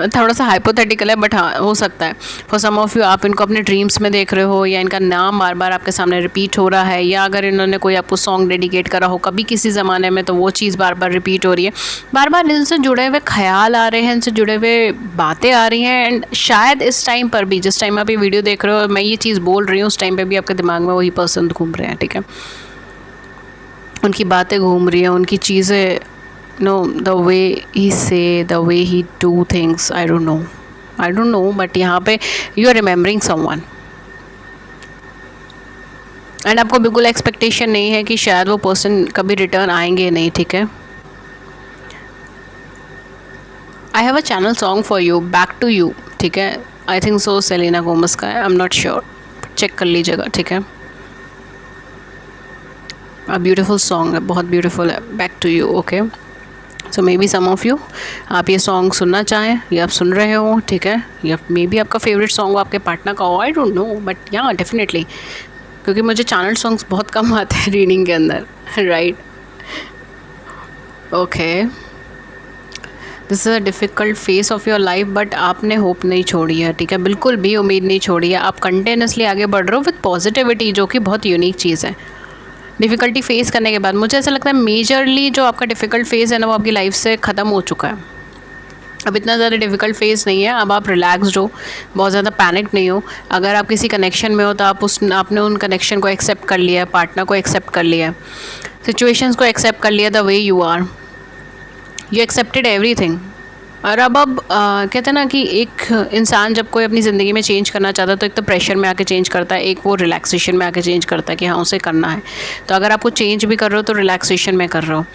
थोड़ा सा हाइपोथेटिकल है बट हाँ हो सकता है। फॉर सम ऑफ यू आप इनको अपने ड्रीम्स में देख रहे हो, या इनका नाम बार बार आपके सामने रिपीट हो रहा है, या अगर इन्होंने कोई आपको सॉन्ग डेडिकेट करा हो कभी किसी ज़माने में तो वो चीज़ बार बार रिपीट हो रही है, बार बार इनसे जुड़े हुए ख्याल आ रहे हैं, इनसे जुड़े हुए बातें आ रही हैं। एंड शायद इस टाइम पर भी, जिस टाइम आप ये वीडियो देख रहे हो, मैं ये चीज़ बोल रही हूँ, उस टाइम पर भी आपके दिमाग में वही पर्सन घूम रहे हैं, ठीक है, उनकी बातें घूम रही हैं, उनकी चीज़ें, नो द वे ही से, द वे ही do things, I don't know, I don't know, but यहाँ पे you are remembering someone and आपको बिल्कुल एक्सपेक्टेशन नहीं है कि शायद वो पर्सन कभी रिटर्न आएंगे नहीं, ठीक है। I have a channel song for you, back to you, ठीक है। I think so Selena Gomez का है, I am not sure, check कर लीजिएगा, ठीक है। अ ब्यूटीफुल सॉन्ग है, बहुत ब्यूटीफुल है, back to you, okay. So maybe some of you आप ये सॉन्ग सुनना चाहें या आप सुन रहे हो, ठीक है, या मे बी आपका फेवरेट सॉन्ग हो, आपके पार्टनर का हो, आई डोंट नो, बट या डेफिनेटली, क्योंकि मुझे चैनल सॉन्ग्स बहुत कम आते हैं रीडिंग के अंदर, right. Okay, this is a difficult face of your life, but आपने होप नहीं छोड़ी है, ठीक है, बिल्कुल भी उम्मीद नहीं छोड़ी है। आप कंटिन्यूसली आगे बढ़ रहे हो विद पॉजिटिविटी, जो कि बहुत यूनिक चीज़ है। डिफ़िकल्टी फेस करने के बाद मुझे ऐसा लगता है मेजरली जो आपका डिफ़िकल्ट फेज़ है ना, वो आपकी लाइफ से ख़त्म हो चुका है। अब इतना ज़्यादा डिफ़िकल्ट फेज़ नहीं है, अब आप रिलैक्सड हो, बहुत ज़्यादा पैनिक नहीं हो। अगर आप किसी कनेक्शन में हो तो आपने उन कनेक्शन को एक्सेप्ट कर लिया है, पार्टनर को एक्सेप्ट कर लिया है, सिचुएशंस को एक्सेप्ट कर लिया, the way you are, you accepted everything. और अब कहते हैं ना कि एक इंसान जब कोई अपनी ज़िंदगी में चेंज करना चाहता है तो एक तो प्रेशर में आके चेंज करता है, एक वो रिलैक्सेशन में आके चेंज करता है कि हाँ उसे करना है। तो अगर आपको चेंज भी कर रहे हो तो रिलैक्सेशन में कर रहे हो।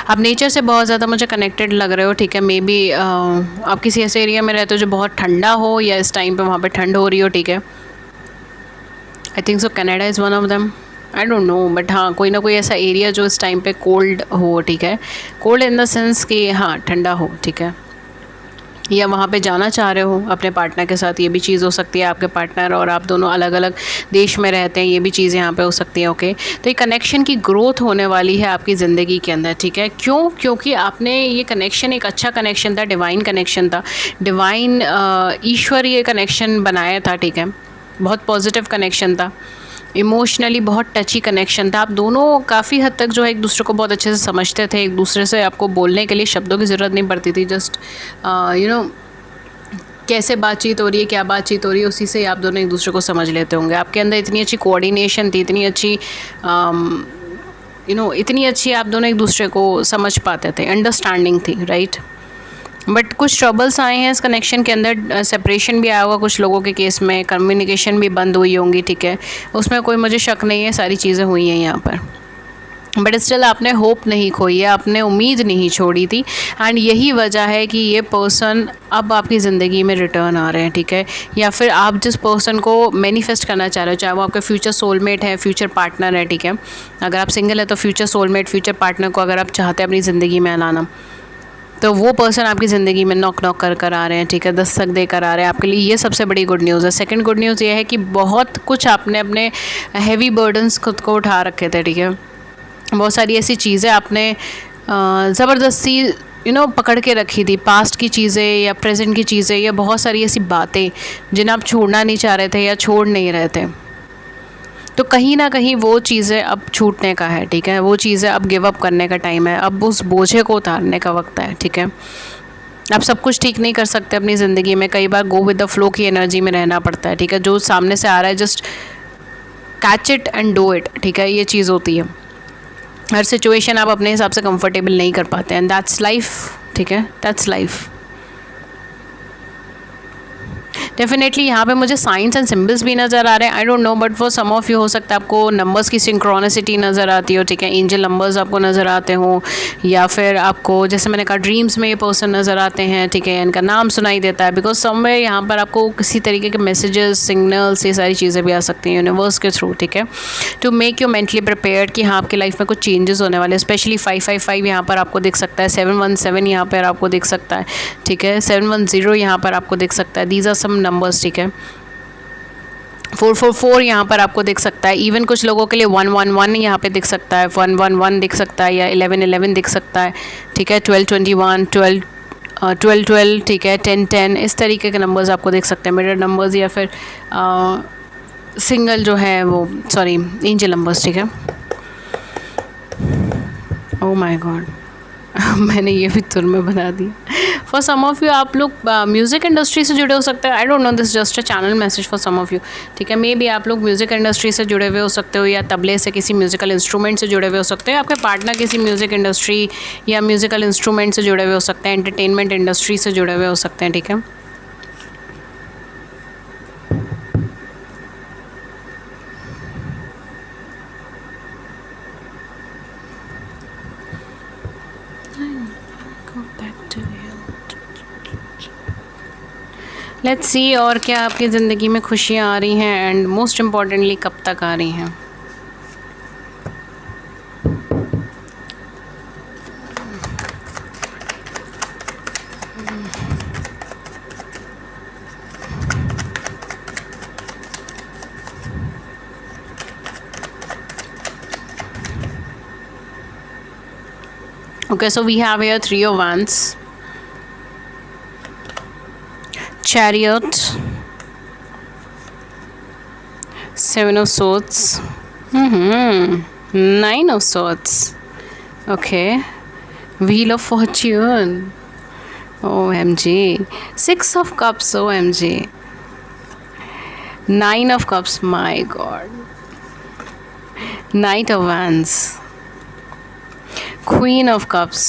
आप नेचर से बहुत ज़्यादा मुझे कनेक्टेड लग रहे हो, ठीक है। मे बी आप किसी ऐसे एरिया में रहते हो जो बहुत ठंडा हो, या इस टाइम पे वहाँ पे ठंड हो रही हो, ठीक है। I think so Canada is one of them, I don't know, but हाँ कोई ना कोई ऐसा एरिया जो इस टाइम पे कोल्ड हो, ठीक है। कोल्ड इन द सेंस कि हाँ ठंडा हो, ठीक है, या वहाँ पे जाना चाह रहे हो अपने पार्टनर के साथ, ये भी चीज़ हो सकती है। आपके पार्टनर और आप दोनों अलग अलग देश में रहते हैं, ये भी चीज़ यहाँ पे हो सकती है, ओके। तो ये कनेक्शन की ग्रोथ होने वाली है आपकी ज़िंदगी के अंदर, ठीक है। क्यों? क्योंकि आपने ये कनेक्शन एक अच्छा कनेक्शन था, डिवाइन कनेक्शन था, डिवाइन ईश्वर ये कनेक्शन बनाया था, ठीक है। बहुत पॉजिटिव कनेक्शन था, इमोशनली बहुत टची कनेक्शन था। आप दोनों काफ़ी हद तक जो है एक दूसरे को बहुत अच्छे से समझते थे, एक दूसरे से आपको बोलने के लिए शब्दों की ज़रूरत नहीं पड़ती थी, जस्ट यू नो कैसे बातचीत हो रही है, क्या बातचीत हो रही है, उसी से आप दोनों एक दूसरे को समझ लेते होंगे। आपके अंदर इतनी अच्छी कोऑर्डिनेशन थी, इतनी अच्छी इतनी अच्छी आप दोनों एक दूसरे को समझ पाते थे, अंडरस्टैंडिंग थी, राइट। बट कुछ ट्रबल्स आए हैं इस कनेक्शन के अंदर, सेपरेशन भी आया होगा कुछ लोगों के केस में, कम्युनिकेशन भी बंद हुई होंगी, ठीक है। उसमें कोई मुझे शक नहीं है, सारी चीज़ें हुई हैं यहाँ पर, बट स्टिल आपने होप नहीं खोई है, आपने उम्मीद नहीं छोड़ी थी। एंड यही वजह है कि ये पर्सन अब आपकी ज़िंदगी में रिटर्न आ रहे हैं, ठीक है। या फिर आप जिस पर्सन को मैनिफेस्ट करना चाह रहे हो, चाहे वो आपका फ्यूचर सोलमेट है, फ्यूचर पार्टनर है, ठीक है। अगर आप सिंगल है तो फ्यूचर सोलमेट, फ्यूचर पार्टनर को अगर आप चाहते हैं अपनी ज़िंदगी में लाना, तो वो पर्सन आपकी ज़िंदगी में नॉक कर आ रहे हैं, ठीक है, दस्तक दे कर आ रहे हैं आपके लिए। ये सबसे बड़ी गुड न्यूज़ है। सेकंड गुड न्यूज़ ये है कि बहुत कुछ आपने अपने हैवी बर्डन्स खुद को उठा रखे थे, ठीक है। बहुत सारी ऐसी चीज़ें आपने ज़बरदस्ती पकड़ के रखी थी, पास्ट की चीज़ें या प्रेजेंट की चीज़ें, या बहुत सारी ऐसी बातें जिन्हें आप छोड़ना नहीं चाह रहे थे या छोड़ नहीं रहे थे। तो कहीं ना कहीं वो चीज़ें अब छूटने का है, ठीक है। वो चीज़ें अब गिव अप करने का टाइम है, अब उस बोझे को उतारने का वक्त है, ठीक है। आप सब कुछ ठीक नहीं कर सकते अपनी ज़िंदगी में, कई बार गो विद द फ्लो की एनर्जी में रहना पड़ता है, ठीक है। जो सामने से आ रहा है just catch it and do it, ठीक है, ये चीज़ होती है। हर सिचुएशन आप अपने हिसाब से कंफर्टेबल नहीं कर पाते हैं, दैट्स लाइफ, ठीक है, दैट्स लाइफ। डेफिनेटली यहाँ पे मुझे साइंस एंड सिम्बल्स भी नज़र आ रहे हैं, I don't know, but for some of you हो सकता है आपको नंबर्स की सिंक्रोनिसिटी नज़र आती हो, ठीक है, एंजल नंबर्स आपको नज़र आते हो, या फिर आपको जैसे मैंने कहा ड्रीम्स में ये पर्सन नज़र आते हैं, ठीक है, इनका नाम सुनाई देता है, बिकॉज समवेयर यहाँ पर आपको किसी तरीके के मैसेजेस, सिग्नल्स, ये सारी चीज़ें भी आ सकती हैं यूनिवर्स के थ्रू, ठीक है, to make you mentally prepared कि हाँ आपकी लाइफ में कुछ चेंजेस होने वाले हैं। स्पेशली 555 यहाँ पर आपको दिख सकता है, 717 यहाँ पर आपको दिख सकता है, ठीक है, 710 यहाँ पर आपको दिख सकता है, दीज आर सम नंबर्स, ठीक है। 444 यहाँ पर आपको दिख सकता है, इवन कुछ लोगों के लिए 111 यहाँ पे दिख सकता है, 111 दिख सकता है, या 1111 दिख सकता है, ठीक है, 1221, 1212, ठीक है, 1010, इस तरीके के नंबर्स आपको दिख सकते हैं, मिरर नंबर्स, या फिर सिंगल जो है वो सॉरी एंजल नंबर्स, ठीक है। ओह माय गॉड मैंने ये भी तुर में बना दिया। फॉर सम ऑफ यू आप लोग म्यूज़िक इंडस्ट्री से जुड़े हो सकते हैं, I don't know, this just a channel message for some of you, ठीक है। मे बी आप लोग म्यूज़िक इंडस्ट्री से जुड़े हुए हो सकते हो, या तबले से किसी म्यूज़िकल इंस्ट्रूमेंट से जुड़े हुए हो सकते हो, आपके पार्टनर किसी म्यूज़िक इंडस्ट्री या म्यूज़िकल इंस्ट्रूमेंट से जुड़े हुए हो सकते हैं, एंटरटेनमेंट इंडस्ट्री से जुड़े हुए हो सकते हैं, ठीक है। लेट्स सी और क्या आपकी ज़िंदगी में खुशियाँ आ रही हैं एंड मोस्ट इम्पॉर्टेंटली कब तक आ रही हैं। Okay, so we have here 3 of Wands, Chariot, 7 of Swords, 9 of Swords, okay, Wheel of Fortune, OMG, 6 of Cups, OMG, 9 of Cups, my God, Knight of Wands, Queen of Cups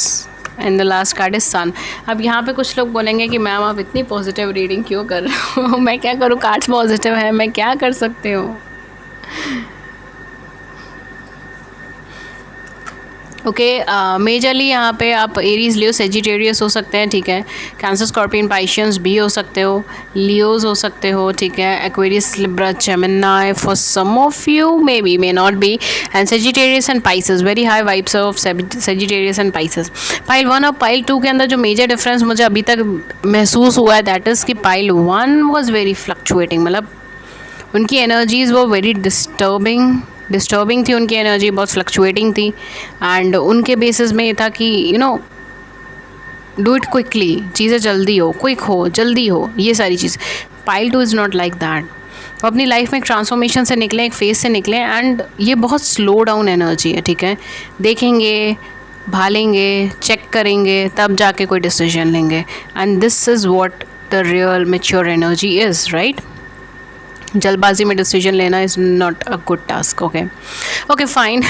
and the last card is Sun. अब यहाँ पे कुछ लोग बोलेंगे कि ma'am आप इतनी positive reading क्यों कर रहे हो मैं क्या करूँ, कार्ड्स पॉजिटिव है, मैं क्या कर सकती हूँ। ओके, मेजरली यहाँ पे आप एरीज, लियो, सेजिटेरियस हो सकते हैं, ठीक है। कैंसर, स्कॉर्पियन, पाइशियंस भी हो सकते हो, लियोज हो सकते हो, ठीक है। Aquarius, Libra, Gemini for some of you, maybe, may not be, and Sagittarius and Pisces, very high vibes of Sagittarius and Pisces. Pile 1 और पाइल 2 के अंदर जो मेजर डिफरेंस मुझे अभी तक महसूस हुआ है दैट इज़ कि पाइल 1 वॉज वेरी फ्लक्चुएटिंग, मतलब उनकी एनर्जीज वो वेरी डिस्टर्बिंग थी, उनकी एनर्जी बहुत फ्लक्चुएटिंग थी एंड उनके बेसिस में ये था कि डू इट क्विकली, चीज़ें जल्दी हो, क्विक हो, जल्दी हो, ये सारी चीज़। Pile 2 is not like that. वो अपनी लाइफ में एक ट्रांसफॉर्मेशन से निकले, एक फेज से निकले एंड ये बहुत स्लो डाउन एनर्जी है, ठीक है। देखेंगे, भालेंगे, चेक करेंगे, तब जाके कोई डिसीजन लेंगे and this is what the real mature energy is, right. जल्दबाजी में डिसीजन लेना is not a good task. Okay fine,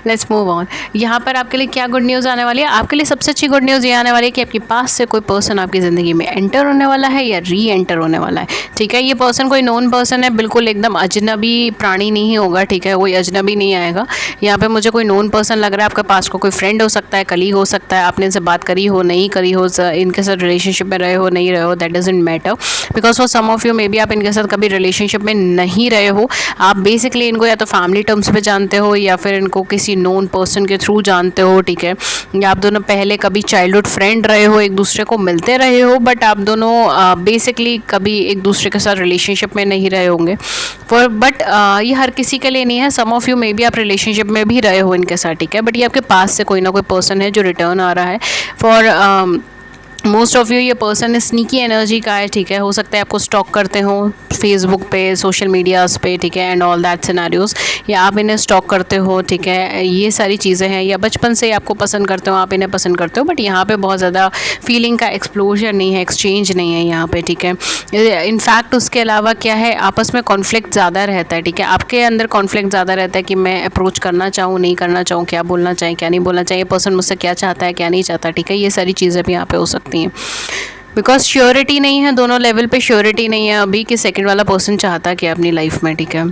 let's move on. यहाँ पर आपके लिए क्या गुड न्यूज़ आने वाली है? आपके लिए सबसे अच्छी गुड न्यूज़ ये आने वाली है कि आपके पास से कोई पर्सन आपकी ज़िंदगी में एंटर होने वाला है या री एंटर होने वाला है, ठीक है। ये पर्सन कोई नोन पर्सन है, बिल्कुल एकदम अजनबी प्राणी नहीं होगा, ठीक है। कोई अजनबी नहीं आएगा यहाँ पे, मुझे कोई नोन पर्सन लग रहा है। आपके पास को कोई फ्रेंड हो सकता है, कलीग हो सकता है, आपने इनसे बात करी हो, नहीं करी हो, इनके साथ रिलेशनशिप में रहे हो, नहीं रहे हो, that doesn't matter, because for some of you maybe आप इनके साथ कभी रिलेशनशिप में नहीं रहे हो। आप बेसिकली इनको या तो फैमिली टर्म्स पे जानते हो या फिर इनको किसी नोन पर्सन के थ्रू जानते हो, ठीक है। या आप दोनों पहले कभी चाइल्डहुड फ्रेंड रहे हो, एक दूसरे को मिलते रहे हो, बट आप दोनों बेसिकली कभी एक दूसरे के साथ रिलेशनशिप में नहीं रहे होंगे। बट ये हर किसी के लिए नहीं है। सम ऑफ यू मे बी आप रिलेशनशिप में भी रहे हो इनके साथ, ठीक है। बट ये आपके पास से कोई ना कोई पर्सन है जो रिटर्न आ रहा है। फॉर मोस्ट ऑफ यू ये पर्सन स्नीकी एनर्जी का है, ठीक है। हो सकता है आपको स्टॉक करते हो फेसबुक पे, सोशल मीडियाज़ पे, ठीक है, एंड ऑल दैट सिनेरियोज, या आप इन्हें स्टॉक करते हो, ठीक है। ये सारी चीज़ें हैं, या बचपन से आपको पसंद करते हो, आप इन्हें पसंद करते हो, बट यहाँ पे बहुत ज़्यादा फीलिंग का एक्सप्लोजर नहीं है, एक्सचेंज नहीं है यहाँ पे, ठीक है। इनफैक्ट उसके अलावा क्या है, आपस में कॉन्फ्लिक्ट ज़्यादा रहता है, ठीक है। आपके अंदर कॉन्फ्लिक्ट ज़्यादा रहता है कि मैं अप्रोच करना चाहूँ, नहीं करना चाहूँ, क्या बोलना चाहिए, क्या नहीं बोलना चाहिए, पर्सन मुझसे क्या चाहता है, क्या नहीं चाहता, ठीक है। ये सारी चीज़ें भी यहाँ पे हो सकती हैं, बिकॉज श्योरिटी नहीं है, दोनों लेवल पे श्योरिटी नहीं है अभी कि सेकंड वाला पर्सन चाहता क्या अपनी लाइफ में, ठीक है।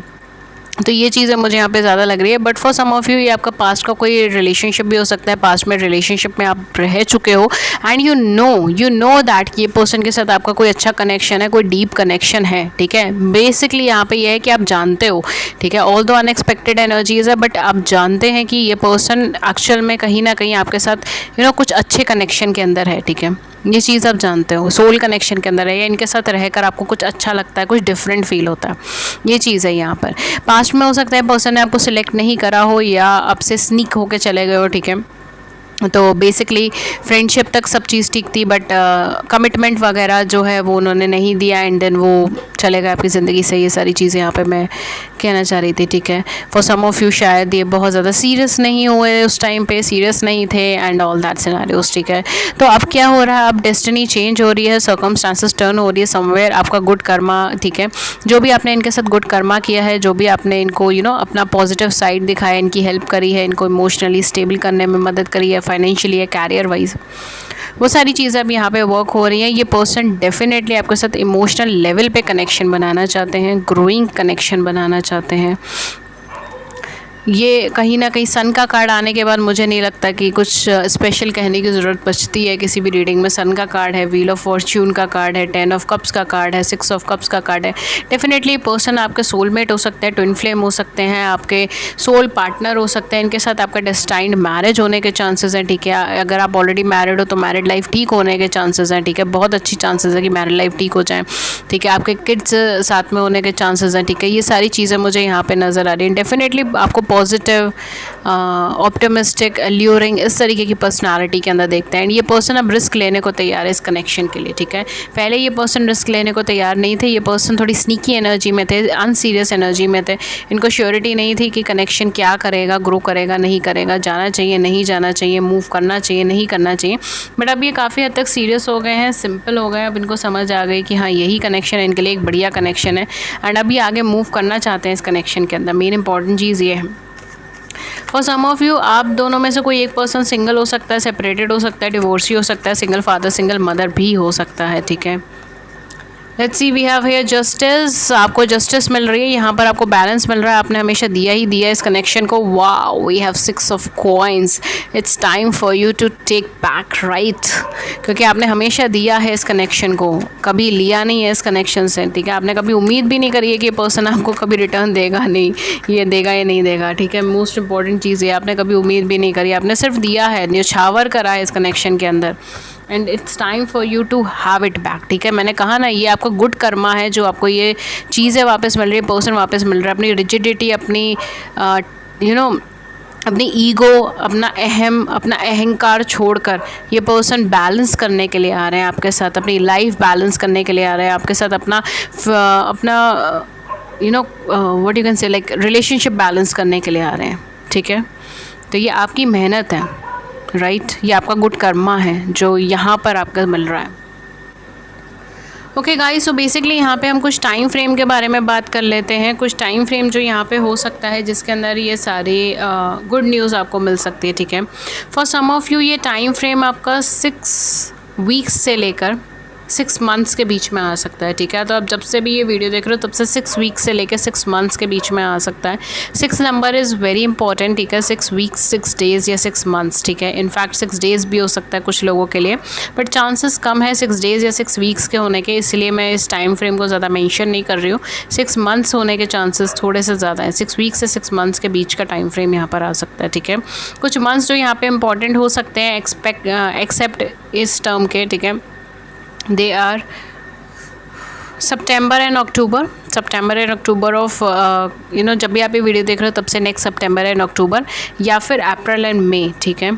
तो ये चीज़ें मुझे यहाँ पे ज़्यादा लग रही है। But for some of you ये आपका पास्ट का कोई रिलेशनशिप भी हो सकता है, पास्ट में रिलेशनशिप में आप रह चुके हो एंड यू नो दैट कि ये पर्सन के साथ आपका कोई अच्छा कनेक्शन है, कोई डीप कनेक्शन है, ठीक है। बेसिकली यहाँ पे ये है कि आप जानते हो, ठीक है, ऑल दो अनएक्सपेक्टेड एनर्जीज है, बट आप जानते हैं कि ये पर्सन एक्चुअल में कहीं ना कहीं आपके साथ कुछ अच्छे कनेक्शन के अंदर है, ठीक है। ये चीज़ आप जानते हो, सोल कनेक्शन के अंदर है, या इनके साथ रहकर आपको कुछ अच्छा लगता है, कुछ डिफरेंट फील होता है, ये चीज़ है यहाँ पर। पास्ट में हो सकता है पर्सन ने आपको सिलेक्ट नहीं करा हो या आपसे स्नीक होके चले गए हो, ठीक है। तो बेसिकली फ्रेंडशिप तक सब चीज़ ठीक थी, बट कमिटमेंट वगैरह जो है वो उन्होंने नहीं दिया एंड देन वो चले गए आपकी ज़िंदगी से। ये सारी चीज़ें यहाँ पे मैं कहना चाह रही थी, ठीक है। फॉर सम ऑफ यू शायद ये बहुत ज़्यादा सीरियस नहीं हुए उस टाइम पे, सीरियस नहीं थे एंड ऑल दैट सिनेरियोस, ठीक है। तो अब क्या हो रहा है, अब डेस्टिनी चेंज हो रही है, सर्कमस्टांसेस टर्न हो रही है समवेयर, आपका गुड कर्मा, ठीक है। जो भी आपने इनके साथ गुड कर्मा किया है, जो भी आपने इनको अपना पॉजिटिव साइड दिखाया, इनकी हेल्प करी है, इनको इमोशनली स्टेबल करने में मदद करी है, फाइनेंशियली या कैरियर वाइज, वो सारी चीज़ें अब यहाँ पे वर्क हो रही हैं। ये पर्सन डेफिनेटली आपके साथ इमोशनल लेवल पे कनेक्शन बनाना चाहते हैं, ग्रोइंग कनेक्शन बनाना चाहते हैं। ये कहीं ना कहीं सन का कार्ड आने के बाद मुझे नहीं लगता कि कुछ स्पेशल कहने की ज़रूरत बचती है किसी भी रीडिंग में। सन का कार्ड है, व्हील ऑफ फॉर्च्यून का कार्ड है, 10 ऑफ कप्स का कार्ड है, 6 ऑफ कप्स का कार्ड है। डेफिनेटली पर्सन आपके सोलमेट हो सकते हैं, ट्विन फ्लेम हो सकते हैं, आपके सोल पार्टनर हो सकते हैं, इनके साथ आपका डेस्टाइंड मैरिज होने के चांसेस हैं, ठीक है। अगर आप ऑलरेडी मैरिड हो तो मैरिड लाइफ ठीक होने के चांसेस हैं, ठीक है। बहुत अच्छी चांसेस है कि मैरिड लाइफ ठीक हो जाए, ठीक है। आपके किड्स साथ में होने के चांसेस हैं, ठीक है। ये सारी चीज़ें मुझे यहाँ पे नज़र आ रही हैं। डेफिनेटली आपको पॉजिटिव, ऑप्टिमिस्टिक, अल्यूरिंग इस तरीके की पर्सनालिटी के अंदर देखते हैं। एंड ये पर्सन अब रिस्क लेने को तैयार है इस कनेक्शन के लिए, ठीक है। पहले ये पर्सन रिस्क लेने को तैयार नहीं थे, ये पर्सन थोड़ी स्नीकी एनर्जी में थे, अनसीरियस एनर्जी में थे। इनको श्योरिटी नहीं थी कि कनेक्शन क्या करेगा, ग्रो करेगा नहीं करेगा, जाना चाहिए नहीं जाना चाहिए, मूव करना चाहिए नहीं करना चाहिए। बट अब ये काफ़ी हद तक सीरियस हो गए हैं, सिंपल हो गए। अब इनको समझ आ गई कि हाँ यही कनेक्शन है इनके लिए एक बढ़िया कनेक्शन है। एंड अभी आगे मूव करना चाहते हैं इस कनेक्शन के अंदर। मेन इंपॉर्टेंट चीज़ ये है। फॉर सम ऑफ यू, आप दोनों में से कोई एक पर्सन सिंगल हो सकता है, सेपरेटेड हो सकता है, डिवोर्सी हो सकता है, सिंगल फादर सिंगल मदर भी हो सकता है, ठीक है। Let's see, we have here justice. आपको जस्टिस मिल रही है, यहाँ पर आपको बैलेंस मिल रहा है। आपने हमेशा दिया ही दिया इस कनेक्शन को। Wow, we have 6 of coins. It's time for you to take back, right. क्योंकि आपने हमेशा दिया है इस कनेक्शन को, कभी लिया नहीं है इस कनेक्शन से, ठीक है। आपने कभी उम्मीद भी नहीं करी है कि ये पर्सन आपको कभी रिटर्न देगा, नहीं ये देगा या नहीं देगा, ठीक है। मोस्ट इंपॉर्टेंट चीज़ है, आपने कभी उम्मीद भी नहीं करी, आपने सिर्फ दिया है, न्यौछावर करा है इस कनेक्शन के अंदर। And it's time for you to have it back, ठीक है। मैंने कहा ना, ये आपका गुड कर्मा है जो आपको ये चीज़ें वापस मिल रही है, पर्सन वापस मिल रहा है। अपनी रिजिडिटी, अपनी अपनी ईगो, अपना अपना अहंकार छोड़कर ये पर्सन बैलेंस करने के लिए आ रहे हैं आपके साथ, अपनी लाइफ बैलेंस करने के लिए आ रहे हैं आपके साथ, अपना what you can say like relationship balance करने के लिए आ रहे हैं, ठीक है। तो ये आपकी मेहनत है, राइट। ये आपका गुड कर्मा है जो यहाँ पर आपका मिल रहा है। ओके गाइस, सो बेसिकली यहाँ पे हम कुछ टाइम फ्रेम के बारे में बात कर लेते हैं। कुछ टाइम फ्रेम जो यहाँ पे हो सकता है जिसके अंदर ये सारी गुड न्यूज़ आपको मिल सकती है, ठीक है। फॉर सम ऑफ यू ये टाइम फ्रेम आपका 6 वीक्स से लेकर 6 मंथ्स के बीच में आ सकता है, ठीक है। तो आप जब से भी ये वीडियो देख रहे हो तब से 6 वीक्स से लेकर 6 मंथ्स के बीच में आ सकता है। 6 नंबर इज़ वेरी इंपॉर्टेंट, ठीक है। 6 वीक्स, 6 डेज़ या 6 मंथ्स, ठीक है। इनफैक्ट 6 डेज़ भी हो सकता है कुछ लोगों के लिए, बट चांसेस कम है 6 डेज़ या 6 वीक्स के होने के, इसलिए मैं इस टाइम फ्रेम को ज़्यादा मेंशन नहीं कर रही हूँ। 6 मंथ्स होने के चांसेस थोड़े से ज़्यादा हैं। 6 वीक्स से 6 मंथ्स के बीच का टाइम फ्रेम यहाँ पर आ सकता है, ठीक है। कुछ मंथ्स जो यहाँ पर इंपॉर्टेंट हो सकते हैं एक्सेप्ट इस टर्म के, ठीक है। They are September and October of जब भी आप ये वीडियो देख रहे हो तब से नेक्स्ट सितंबर एंड अक्टूबर, या फिर अप्रैल एंड मई, ठीक है।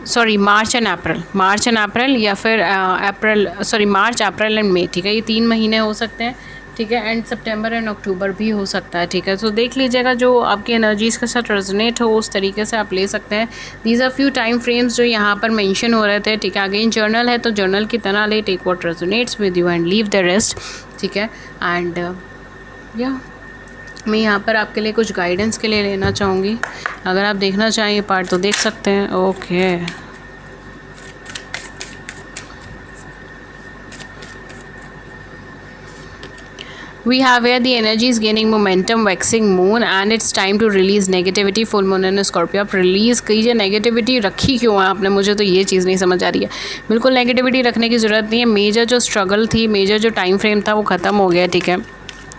सॉरी, मार्च एंड अप्रैल, या फिर मार्च, अप्रैल एंड मई, ठीक है। ये 3 महीने हो सकते हैं, ठीक है। एंड सितंबर एंड अक्टूबर भी हो सकता है, ठीक है। तो देख लीजिएगा जो आपकी एनर्जीज़ के साथ रेजोनेट हो उस तरीके से आप ले सकते हैं। These are few time frames जो यहाँ पर मेंशन हो रहे थे, ठीक है। अगेन जर्नल है तो जर्नल की तरह ले, take what resonates with you and leave the rest, ठीक है। एंड मैं यहाँ पर आपके लिए कुछ गाइडेंस के लिए लेना चाहूँगी। अगर आप देखना चाहें ये पार्ट तो देख सकते हैं। Okay, we have here the energy is gaining momentum, waxing moon, and it's time to release negativity. full moon in Scorpio, आप रिलीज़ कीजिए। नेगेटिविटी रखी क्यों है आपने, मुझे तो ये चीज़ नहीं समझ आ रही है। बिल्कुल नेगेटिविटी रखने की ज़रूरत नहीं है। मेजर जो स्ट्रगल थी, मेजर जो टाइम फ्रेम था वो ख़त्म हो गया, ठीक है।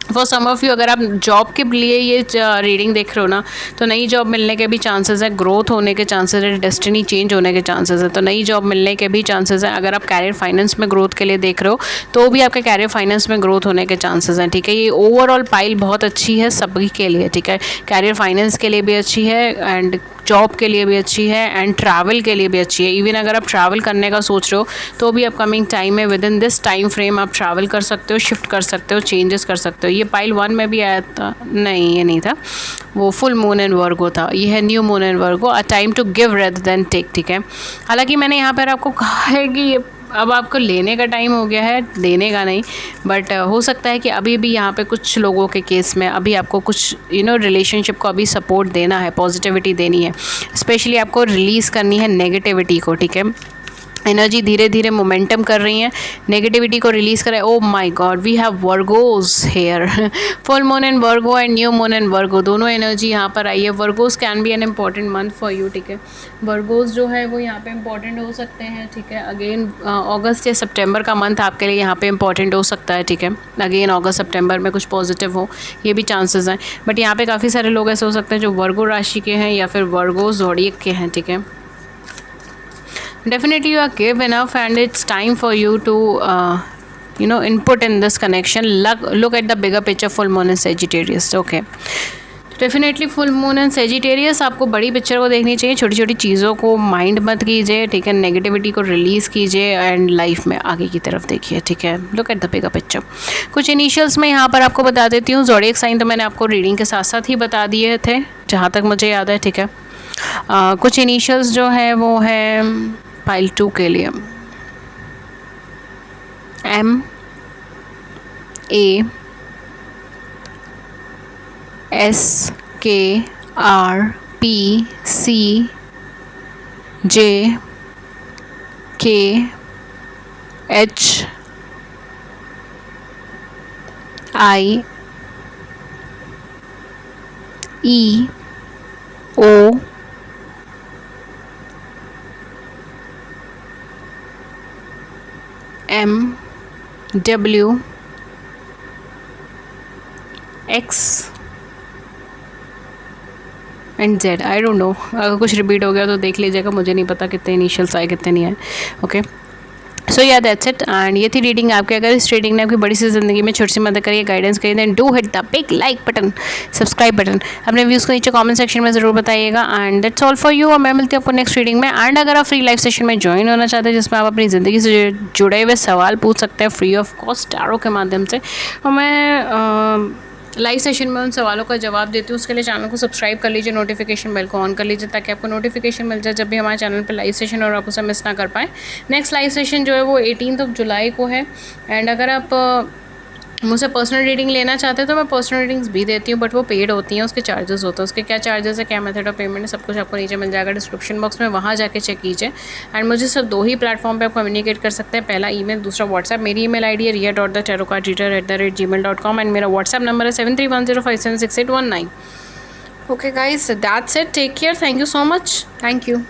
फॉर सम ऑफ यू, अगर आप जॉब के लिए ये रीडिंग देख रहे हो ना, तो नई जॉब मिलने के भी चांसेस है, ग्रोथ होने के चांसेस है, डेस्टिनी चेंज होने के चांसेस है। तो नई जॉब मिलने के भी चांसेस है। अगर आप कैरियर फाइनेंस में ग्रोथ के लिए देख रहे हो तो भी आपके कैरियर फाइनेंस में ग्रोथ होने के चांसेस हैं, ठीक है। ये ओवरऑल पाइल बहुत अच्छी है सभी के लिए, ठीक है। कैरियर फाइनेंस के लिए भी अच्छी है, एंड जॉब के लिए भी अच्छी है, एंड ट्रैवल के लिए भी अच्छी है। इवन अगर आप ट्रैवल करने का सोच रहे हो तो भी अपकमिंग टाइम में with in this time frame आप ट्रैवल कर सकते हो, शिफ्ट कर सकते हो, चेंजेस कर सकते हो। ये पाइल 1 में भी आया था, नहीं ये नहीं था, वो फुल मून एंड वर्गो था। ये है new moon and Virgo, a time to give rather than take, ठीक है। हालांकि मैंने यहाँ पर आपको कहा है कि ये अब आपको लेने का टाइम हो गया है, देने का नहीं। बट हो सकता है कि अभी भी यहाँ पे कुछ लोगों के केस में अभी आपको कुछ रिलेशनशिप को अभी सपोर्ट देना है, पॉजिटिविटी देनी है, स्पेशली आपको रिलीज़ करनी है नेगेटिविटी को, ठीक है। एनर्जी धीरे धीरे मोमेंटम कर रही हैं, नेगेटिविटी को रिलीज़ करें। Oh my god, we have Virgos here, full moon and Virgo and new moon and Virgo, दोनों एनर्जी यहाँ पर आई है। Virgos can be an important month for you, ठीक है। वर्गोज जो है वो यहाँ पे इम्पॉर्टेंट हो सकते हैं, ठीक है। अगेन अगस्त या सितंबर का मंथ आपके लिए यहाँ पे इम्पॉर्टेंट हो सकता है, ठीक है। अगेन अगस्त सितंबर में कुछ पॉजिटिव हो, ये भी चांसेस हैं। बट यहाँ पे काफ़ी सारे लोग ऐसे हो सकते हैं जो वर्गो राशि के हैं या फिर वर्गो ज़ोडिएक के हैं, ठीक है। Definitely you are give enough and it's time for you to input in this connection. Look at the bigger picture. Full moon and Sagittarius, okay. Definitely full moon and Sagittarius, आपको बड़ी picture को देखनी चाहिए, छोटी छोटी चीज़ों को mind मत कीजिए, ठीक है। नेगेटिविटी को रिलीज़ कीजिए एंड लाइफ में आगे की तरफ देखिए, ठीक है। Look at the bigger picture. कुछ इनिशियल्स में यहाँ पर आपको बता देती हूँ। ज़ोडिएक साइन तो मैंने आपको रीडिंग के साथ साथ ही बता दिए थे जहाँ तक मुझे याद है, ठीक है। कुछ इनिशियल्स जो है वो है पाइल 2 के लिए M A S K R P C J K H I E O M W X and Z. I don't no, अगर कुछ रिपीट हो गया तो देख लीजिएगा, मुझे नहीं पता कितने इनिशियल्स आए कितने नहीं आए, ओके। सो या दैट्स इट। एंड ये थी रीडिंग आपके। अगर इस रीडिंग ने आपकी बड़ी सी ज़िंदगी में छोटी सी मदद करिए, गाइडेंस करिए, then do hit the big like button, subscribe button. अपने व्यूज़ को नीचे कमेंट सेक्शन में ज़रूर बताइएगा। And that's all for you. और मैं मिलती हूँ आपको नेक्स्ट रीडिंग में। एंड अगर आप फ्री लाइव सेशन में ज्वाइन होना चाहते हैं जिसमें आप अपनी ज़िंदगी से जुड़े हुए सवाल पूछ सकते हैं फ्री ऑफ कॉस्ट टैरो के माध्यम से, और मैं लाइव सेशन में उन सवालों का जवाब देती हूँ। उसके लिए चैनल को सब्सक्राइब कर लीजिए, नोटिफिकेशन बेल को ऑन कर लीजिए ताकि आपको नोटिफिकेशन मिल जाए जब भी हमारे चैनल पे लाइव सेशन और आप उसे मिस ना कर पाएँ। नेक्स्ट लाइव सेशन जो है वो 18 जुलाई को है। एंड अगर आप मुझसे पर्सनल रीडिंग लेना चाहते हैं तो मैं पर्सनल रीडिंग्स भी देती हूँ, बट वो पेड होती हैं, उसके चार्जेस होते हैं। उसके क्या चार्जेस है, क्या मेथड ऑफ पेमेंट है, सब कुछ आपको नीचे मिल जाएगा डिस्क्रिप्शन बॉक्स में, वहाँ जाके चेक कीजिए। एंड मुझे सिर्फ 2 ही प्लेटफॉर्म पे आप कम्युनिकेट कर सकते हैं, पहला ईमेल, दूसरा व्हाट्सएप। मेरी ईमेल आईडी है ria.thetarotcardreader@gmail.com एंड मेरा व्हाट्सएप नंबर है 7310576819। Okay guys, that's it, take care, thank you so much, thank you.